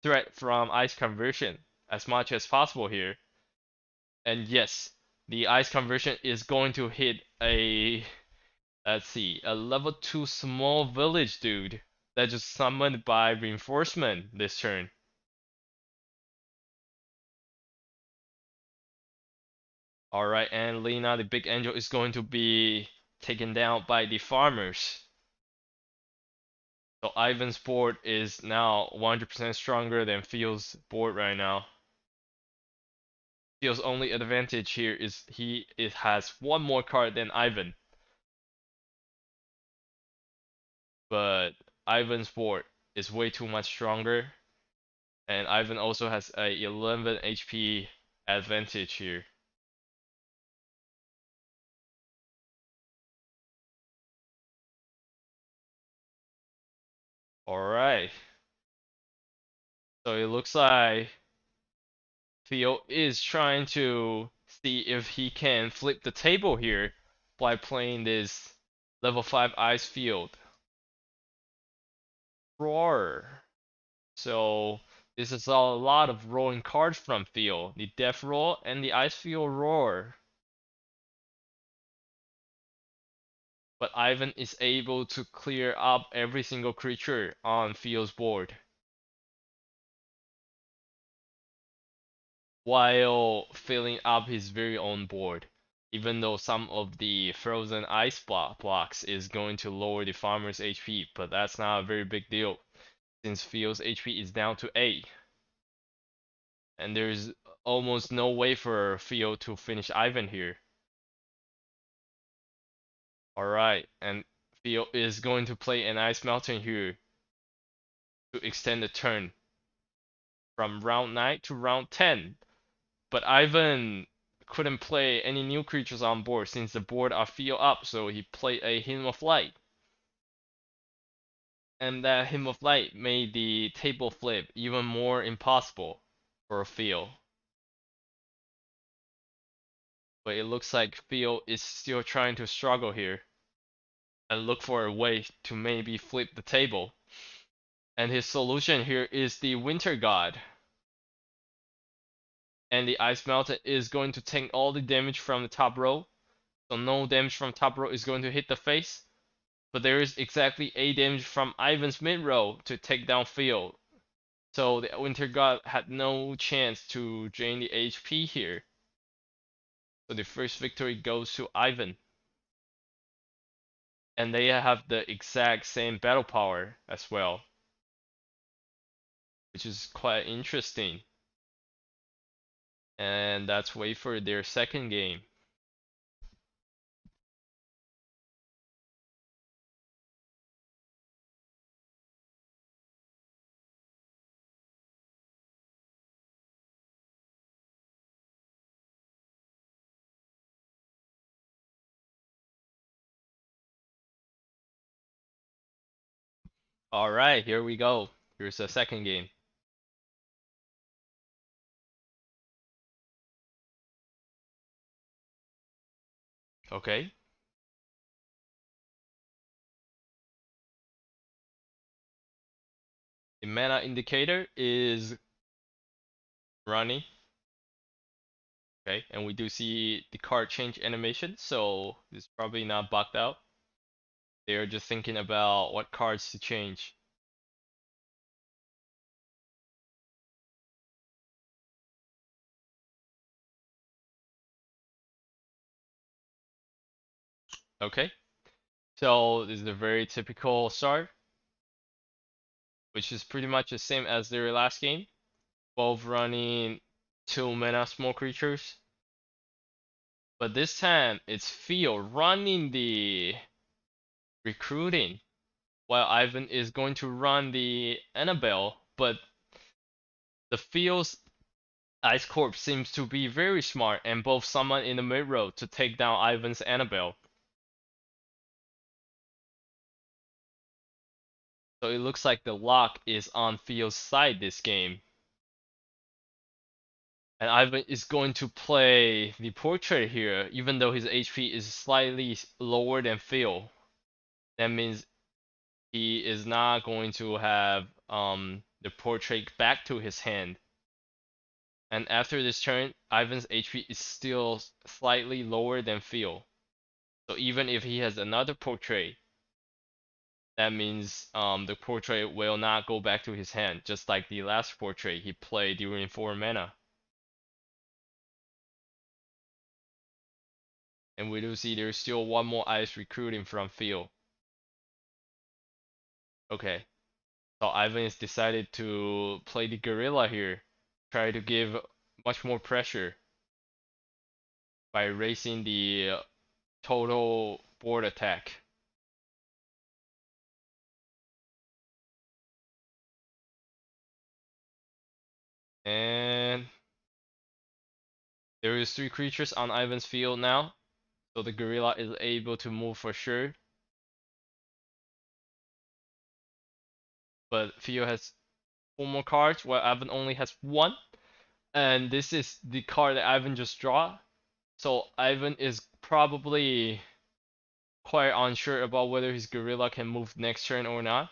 threat from Ice Conversion as much as possible here. And yes, the Ice Conversion is going to hit a, let's see, a level 2 small village dude that just summoned by Reinforcement this turn. Alright, and Lina, the Big Angel, is going to be taken down by the farmers. So Ivan's board is now 100% stronger than Theo's board right now. Theo's only advantage here is it has 1 more card than Ivan. But Ivan's board is way too much stronger. And Ivan also has a 11 HP advantage here. Alright. So it looks like Theo is trying to see if he can flip the table here by playing this level 5 Ice Field. Roar. So this is a lot of rolling cards from Theo. The Death Roll and the Ice Field Roar. But Ivan is able to clear up every single creature on Theo's board, while filling up his very own board. even though some of the frozen ice blocks is going to lower the farmer's HP, but that's not a very big deal since Fio's HP is down to 8. And there's almost no way for Fio to finish Ivan here. Alright, and Fio is going to play an Ice Mountain here to extend the turn from round 9 to round 10. But Ivan couldn't play any new creatures on board since the board are Fio up, so he played a Hymn of Light. And that Hymn of Light made the table flip even more impossible for Fio. But it looks like Fio is still trying to struggle here and look for a way to maybe flip the table. And his solution here is the Winter God. And the Ice Mountain is going to take all the damage from the top row. So no damage from top row is going to hit the face. But there is exactly 8 damage from Ivan's mid row to take down Fio. So the Winter God had no chance to drain the HP here. So the first victory goes to Ivan. And they have the exact same battle power as well, which is quite interesting. And that's wait for their second game. Alright, here we go. Here's the second game. Okay. The mana indicator is running. Okay, and we do see the card change animation, so it's probably not bugged out. They're just thinking about what cards to change. Okay, so this is a very typical start, which is pretty much the same as their last game. Both running 2 mana small creatures. But this time it's Theo running the recruiting, while Ivan is going to run the Annabelle. But the Theo's Ice Corp seems to be very smart and both summon in the mid row to take down Ivan's Annabelle. So it looks like the lock is on Theo's side this game. And Ivan is going to play the portrait here, even though his HP is slightly lower than Theo. That means he is not going to have the portrait back to his hand. And after this turn, Ivan's HP is still slightly lower than Theo. So even if he has another portrait, that means the portrait will not go back to his hand, just like the last portrait he played during 4 mana. And we do see there's still one more ice recruiting from Theo. Okay, so Ivan is decided to play the gorilla here, try to give much more pressure by raising the total board attack. And there is 3 creatures on Ivan's field now, so the gorilla is able to move for sure. But Theo has 4 more cards, while Ivan only has 1. And this is the card that Ivan just draw. So Ivan is probably quite unsure about whether his gorilla can move next turn or not.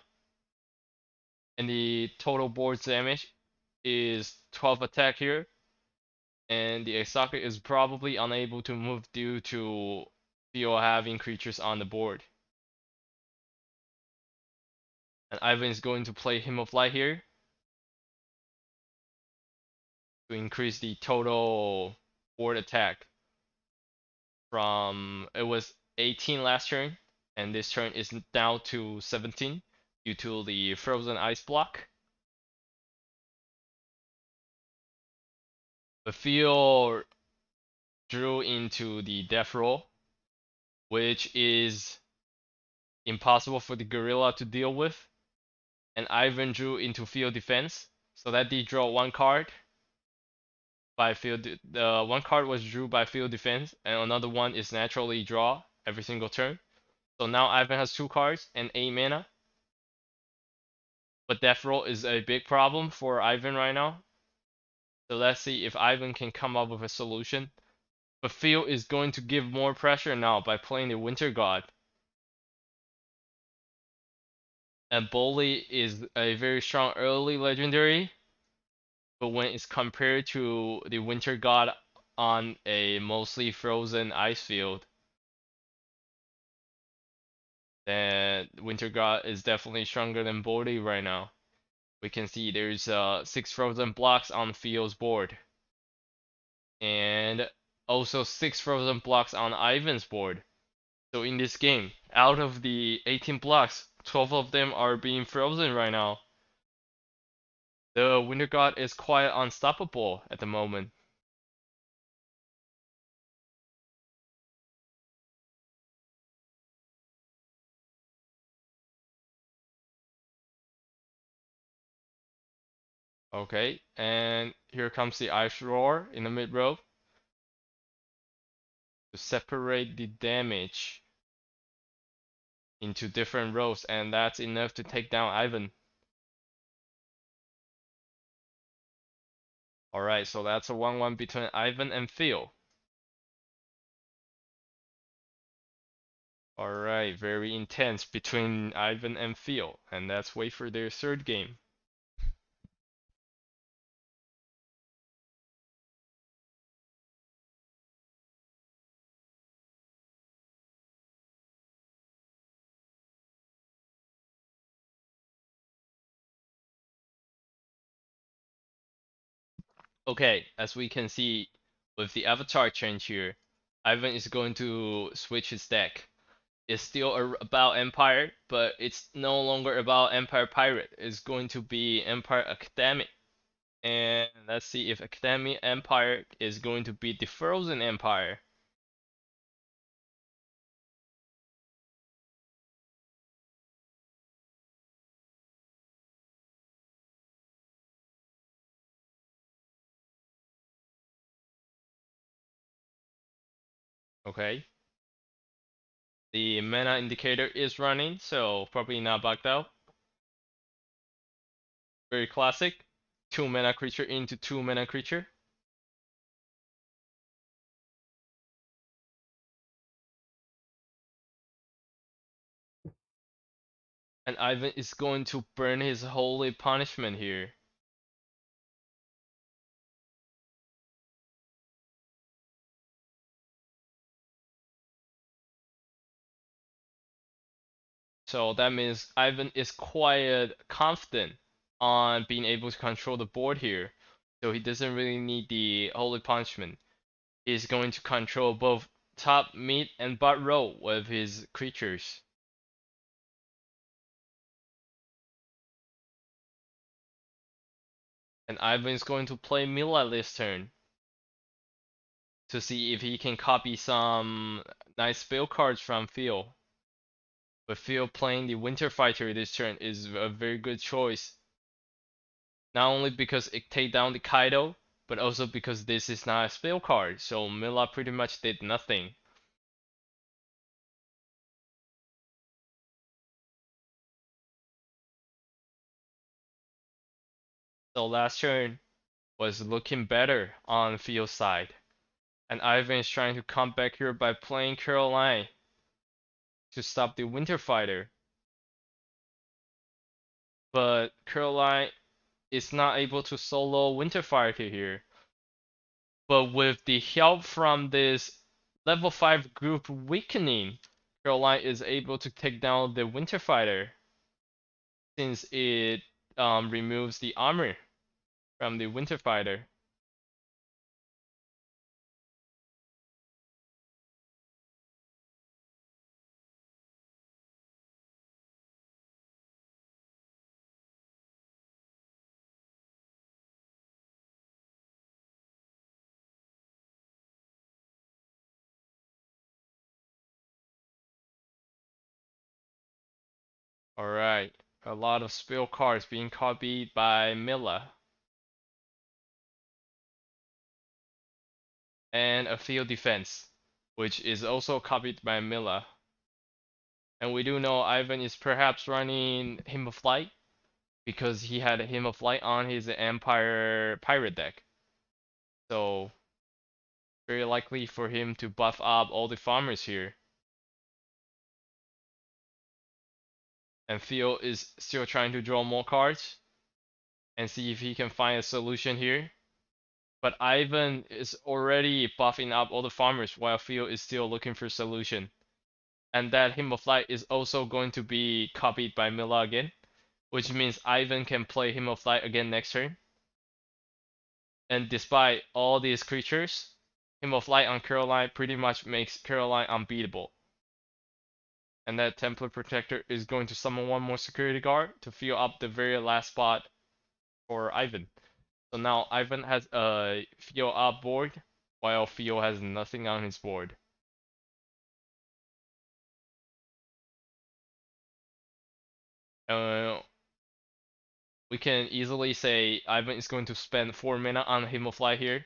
And the total board damage is 12 attack here. And the Osaka is probably unable to move due to Theo having creatures on the board. And Ivan is going to play Hymn of Light here to increase the total board attack. from it was 18 last turn, and this turn is down to 17 due to the frozen ice block. The field drew into the death roll, which is impossible for the gorilla to deal with, and Ivan drew into field defense, so that they draw one card by field. The one card was drew by field defense, and another one is naturally draw every single turn. So now Ivan has two cards and 8 mana, but death roll is a big problem for Ivan right now. So let's see if Ivan can come up with a solution. But field is going to give more pressure now by playing the Winter God. And Bully is a very strong early legendary, but when it's compared to the Winter God on a mostly frozen ice field, then Winter God is definitely stronger than Bully right now. We can see there's 6 frozen blocks on Field's board, and also 6 frozen blocks on Ivan's board. So in this game, out of the 18 blocks, 12 of them are being frozen right now. The Winter God is quite unstoppable at the moment. Okay, and here comes the Ice Roar in the mid row to separate the damage into different rows, and that's enough to take down Ivan. Alright, so that's a 1-1 between Ivan and Phil. Alright, very intense between Ivan and Phil, and let's wait for their third game. Okay, as we can see with the avatar change here, Ivan is going to switch his deck. It's still about Empire, but it's no longer about Empire Pirate. It's going to be Empire Academy. And let's see if Academy Empire is going to beat the Frozen Empire. Okay. The mana indicator is running, so probably not bugged out. Very classic. 2 mana creature into 2 mana creature. And Ivan is going to burn his holy punishment here. So that means Ivan is quite confident on being able to control the board here. So he doesn't really need the holy punishment. He's going to control both top, mid, and bot row with his creatures. And Ivan is going to play Mila this turn to see if he can copy some nice spell cards from Phil. But Phil playing the Winter Fighter this turn is a very good choice. Not only because it take down the Kaido, but also because this is not a spell card, so Mila pretty much did nothing. So last turn was looking better on Phil's side. And Ivan is trying to come back here by playing Caroline to stop the Winter Fighter. But Caroline is not able to solo Winter Fighter here. But with the help from this level 5 group weakening, Caroline is able to take down the Winter Fighter since it removes the armor from the Winter Fighter. Alright, a lot of spill cards being copied by Milla. And a field defense, which is also copied by Milla. And we do know Ivan is perhaps running Hymn of Light because he had Hymn of Light on his Empire Pirate deck. So very likely for him to buff up all the farmers here. And Theo is still trying to draw more cards and see if he can find a solution here. But Ivan is already buffing up all the farmers while Theo is still looking for a solution. And that Hymn of Light is also going to be copied by Milla again, which means Ivan can play Hymn of Light again next turn. And despite all these creatures, Hymn of Light on Caroline pretty much makes Caroline unbeatable. And that Templar Protector is going to summon one more security guard to fill up the very last spot for Ivan. So now Ivan has a fill up board, while Theo has nothing on his board. We can easily say Ivan is going to spend 4 mana on Hymn of Light here.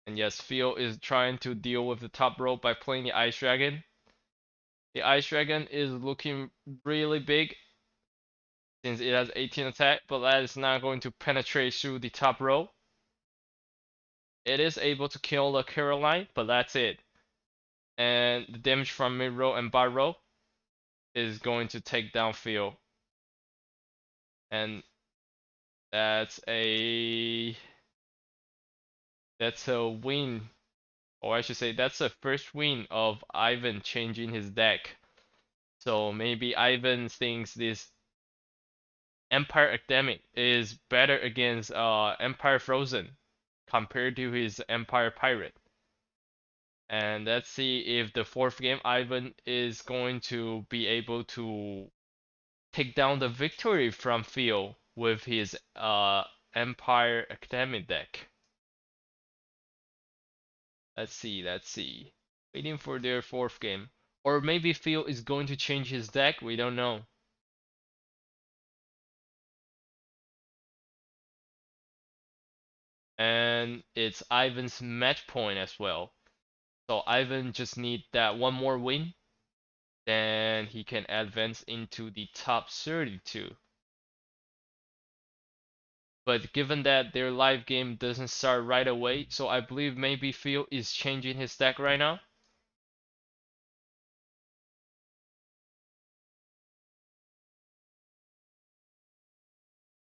And yes, Theo is trying to deal with the top row by playing the Ice Dragon. The Ice Dragon is looking really big since it has 18 attack, but that is not going to penetrate through the top row. It is able to kill the Caroline, but that's it. And the damage from mid row and bottom row is going to take down Theo. And that's a win, or I should say that's the first win of Ivan changing his deck. So maybe Ivan thinks this Empire Academic is better against Empire Frozen compared to his Empire Pirate. And let's see if the fourth game Ivan is going to be able to take down the victory from Theo with his Empire Academy deck. Let's see. Waiting for their fourth game. Or maybe Theo is going to change his deck, we don't know. And it's Ivan's match point as well. So Ivan just need that one more win, then he can advance into the top 32. But given that their live game doesn't start right away, so I believe maybe Phil is changing his deck right now.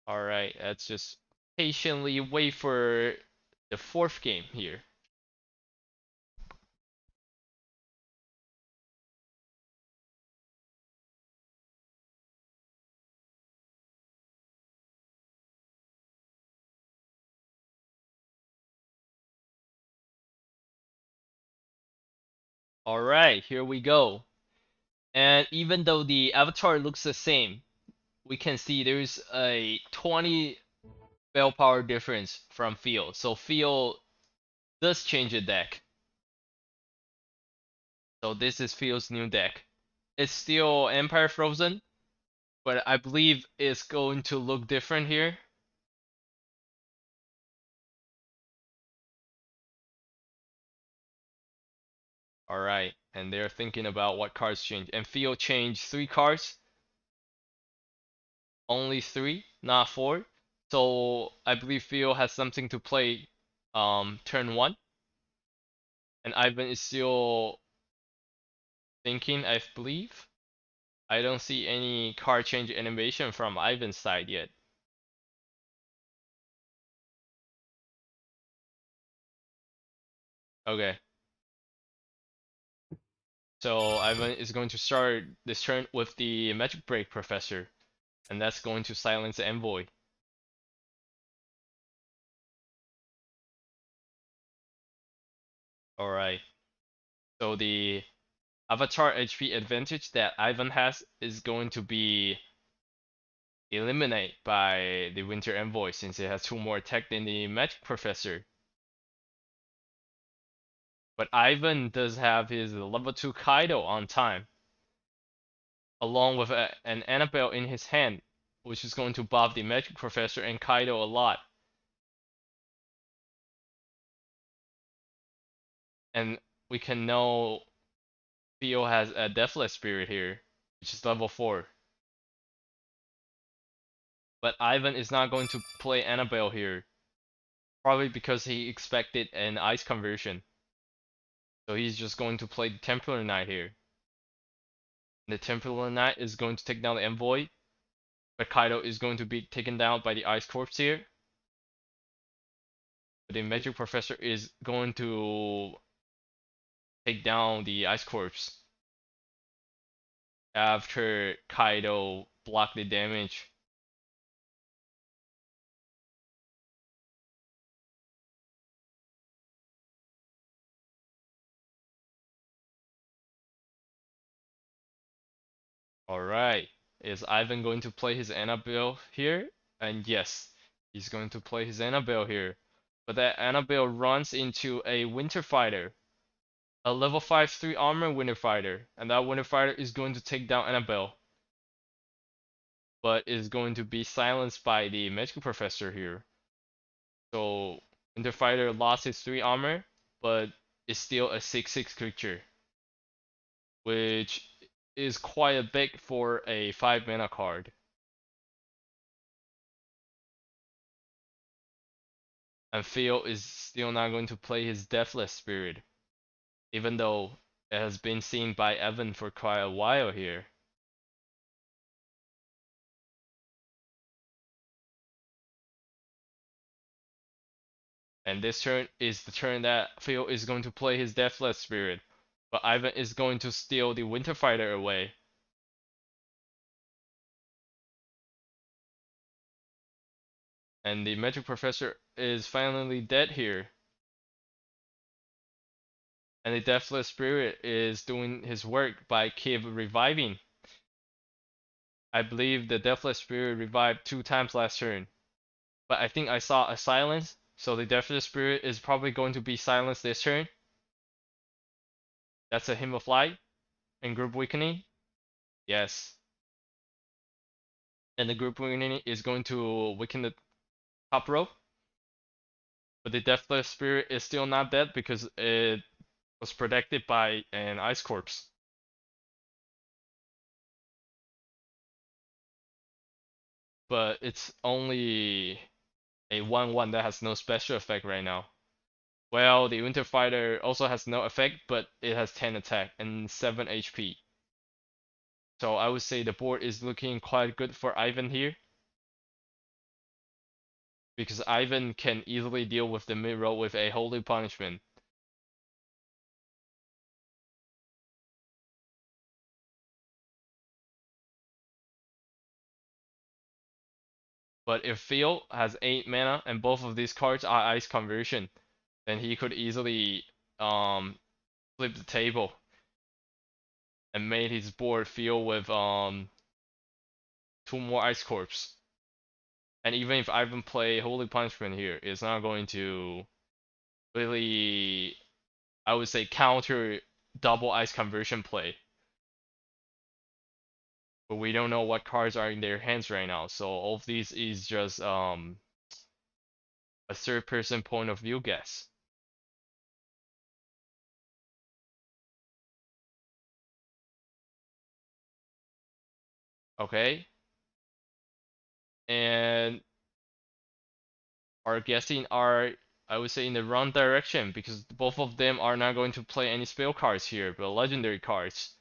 Alright, let's just patiently wait for the fourth game here. Alright, here we go. And even though the avatar looks the same, we can see there's a 20 spell power difference from Phil. So Phil does change the deck. So this is Phil's new deck. It's still Empire Frozen, but I believe it's going to look different here. Alright, and they're thinking about what cards change. And Phil changed 3 cards. Only 3, not 4. So I believe Phil has something to play turn 1. And Ivan is still thinking, I believe. I don't see any card change animation from Ivan's side yet. Okay. So Ivan is going to start this turn with the Magic Break Professor. And that's going to silence the Envoy. Alright. So the Avatar HP advantage that Ivan has is going to be eliminated by the Winter Envoy since it has 2 more attack than the Magic Professor. But Ivan does have his level 2 Kaido on time, along with an Annabelle in his hand, which is going to buff the Magic Professor and Kaido a lot. And we can know Theo has a Deathless Spirit here, which is level 4. But Ivan is not going to play Annabelle here, probably because he expected an Ice conversion. So he's just going to play the Templar Knight here. The Templar Knight is going to take down the Envoy, but Kaido is going to be taken down by the Ice Corpse here. But the Magic Professor is going to take down the Ice Corpse after Kaido blocked the damage. Alright, is Ivan going to play his Annabelle here? And yes, he's going to play his Annabelle here. But that Annabelle runs into a Winter Fighter, a level 5 3 armor Winter Fighter, and that Winter Fighter is going to take down Annabelle, but is going to be silenced by the Magic Professor here. So Winter Fighter lost his 3 armor, but is still a 6/6 creature, which is quite a big for a 5 mana card. And Theo is still not going to play his Deathless Spirit, even though it has been seen by Evan for quite a while here. And this turn is the turn that Theo is going to play his Deathless Spirit, but Ivan is going to steal the Winter Fighter away. And the Magic Professor is finally dead here. And the Deathless Spirit is doing his work by keep reviving. I believe the Deathless Spirit revived 2 times last turn. But I think I saw a silence, so the Deathless Spirit is probably going to be silenced this turn. That's a Hymn of Light and Group Weakening. Yes. And the Group Weakening is going to weaken the top row. But the Deathless Spirit is still not dead because it was protected by an Ice Corpse. But it's only a 1/1 that has no special effect right now. Well, the Winter Fighter also has no effect, but it has 10 attack and 7 HP. So I would say the board is looking quite good for Ivan here, because Ivan can easily deal with the mid row with a Holy Punishment. But if Theo has 8 mana and both of these cards are Ice Conversion, then he could easily flip the table and made his board feel with 2 more Ice Corps. And even if Ivan play Holy Punishment here, it's not going to really, I would say, counter double Ice Conversion play. But we don't know what cards are in their hands right now, so all of these is just a third person point of view guess. Okay? And our guessing are, I would say, in the wrong direction, because both of them are not going to play any spell cards here, but legendary cards.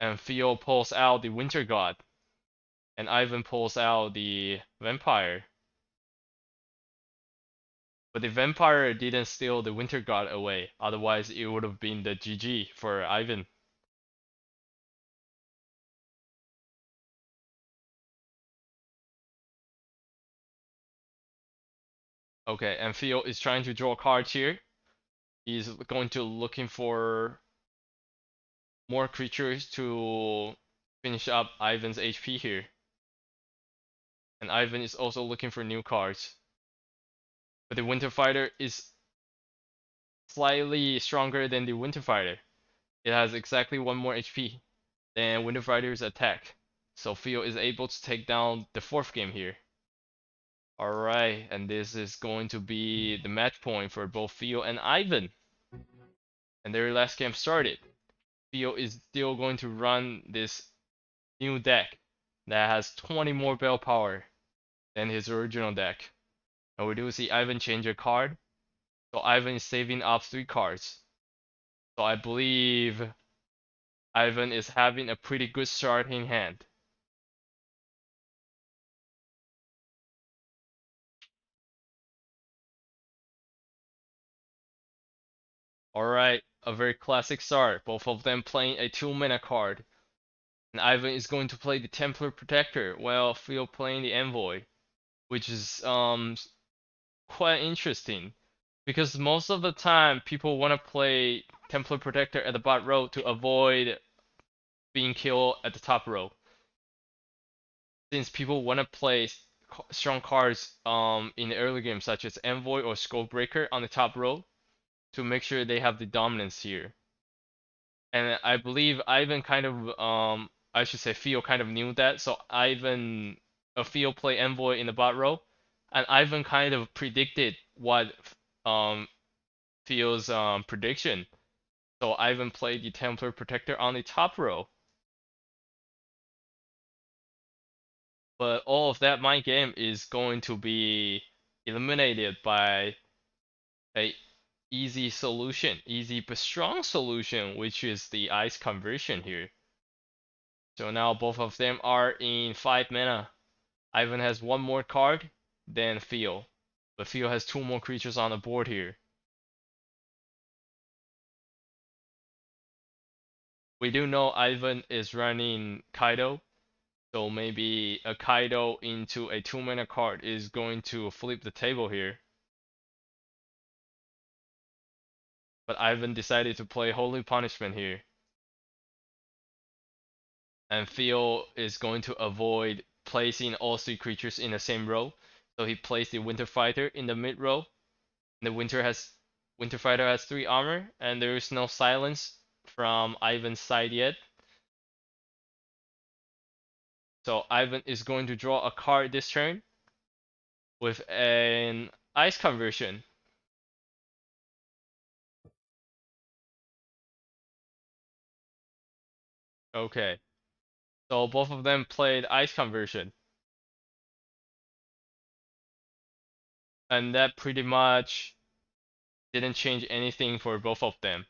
And Theo pulls out the Winter God, and Ivan pulls out the Vampire. But the Vampire didn't steal the Winter God away, otherwise it would have been the GG for Ivan. Okay, and Theo is trying to draw cards here. He's going to looking for more creatures to finish up Ivan's HP here. And Ivan is also looking for new cards. But the Winter Fighter is slightly stronger than the Winter Fighter. It has exactly 1 more HP than Winter Fighter's attack. So Theo is able to take down the 4th game here. Alright, and this is going to be the match point for both Theo and Ivan. And their last game started. Theo is still going to run this new deck that has 20 more bell power than his original deck. And we do see Ivan change a card. So Ivan is saving up 3 cards. So I believe Ivan is having a pretty good starting hand. Alright, a very classic start. Both of them playing a 2-mana card. And Ivan is going to play the Templar Protector, while Theo playing the Envoy. Which is quite interesting. Because most of the time people want to play Templar Protector at the bot row to avoid being killed at the top row. Since people want to play strong cards in the early game such as Envoy or Skullbreaker on the top row to make sure they have the dominance here. And I believe Ivan kind of I should say Theo kind of knew that, so Theo play Envoy in the bot row, and Ivan kind of predicted what um Theo's prediction. So Ivan played the Templar Protector on the top row. But all of that mind game is going to be eliminated by a easy but strong solution, which is the ice conversion here. So now both of them are in 5 mana. Ivan has 1 more card than Theo, but Theo has 2 more creatures on the board here. We do know Ivan is running Kaido, so maybe a Kaido into a 2 mana card is going to flip the table here. But Ivan decided to play Holy Punishment here. And Theo is going to avoid placing all 3 creatures in the same row. So he placed the Winter Fighter in the mid row. And the Winter Fighter has 3 armor, and there is no silence from Ivan's side yet. So Ivan is going to draw a card this turn with an ice conversion. Okay. So both of them played ice conversion. And that pretty much didn't change anything for both of them.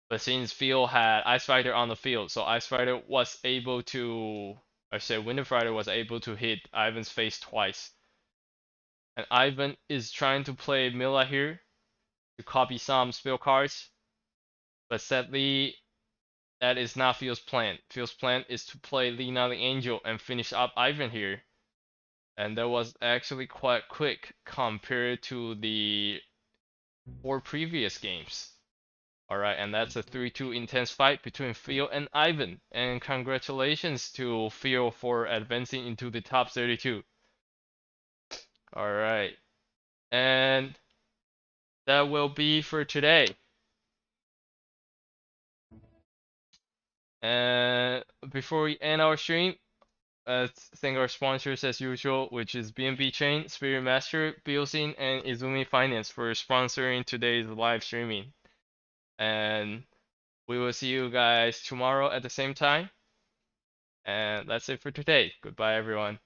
But since Theo had Ice Fighter on the field, so Ice Fighter was able to, I say Winter Fighter was able to hit Ivan's face twice. And Ivan is trying to play Mila here to copy some spell cards. But sadly, that is not Theo's plan. Theo's plan is to play Lina the Angel and finish up Ivan here. And that was actually quite quick compared to the 4 previous games. Alright, and that's a 3-2 intense fight between Theo and Ivan. And congratulations to Theo for advancing into the top 32. Alright, and that will be for today. And before we end our stream, let's thank our sponsors as usual, which is BNB Chain, Spirit Master, Biosyn, and Izumi Finance for sponsoring today's live streaming. And we will see you guys tomorrow at the same time. And that's it for today. Goodbye, everyone.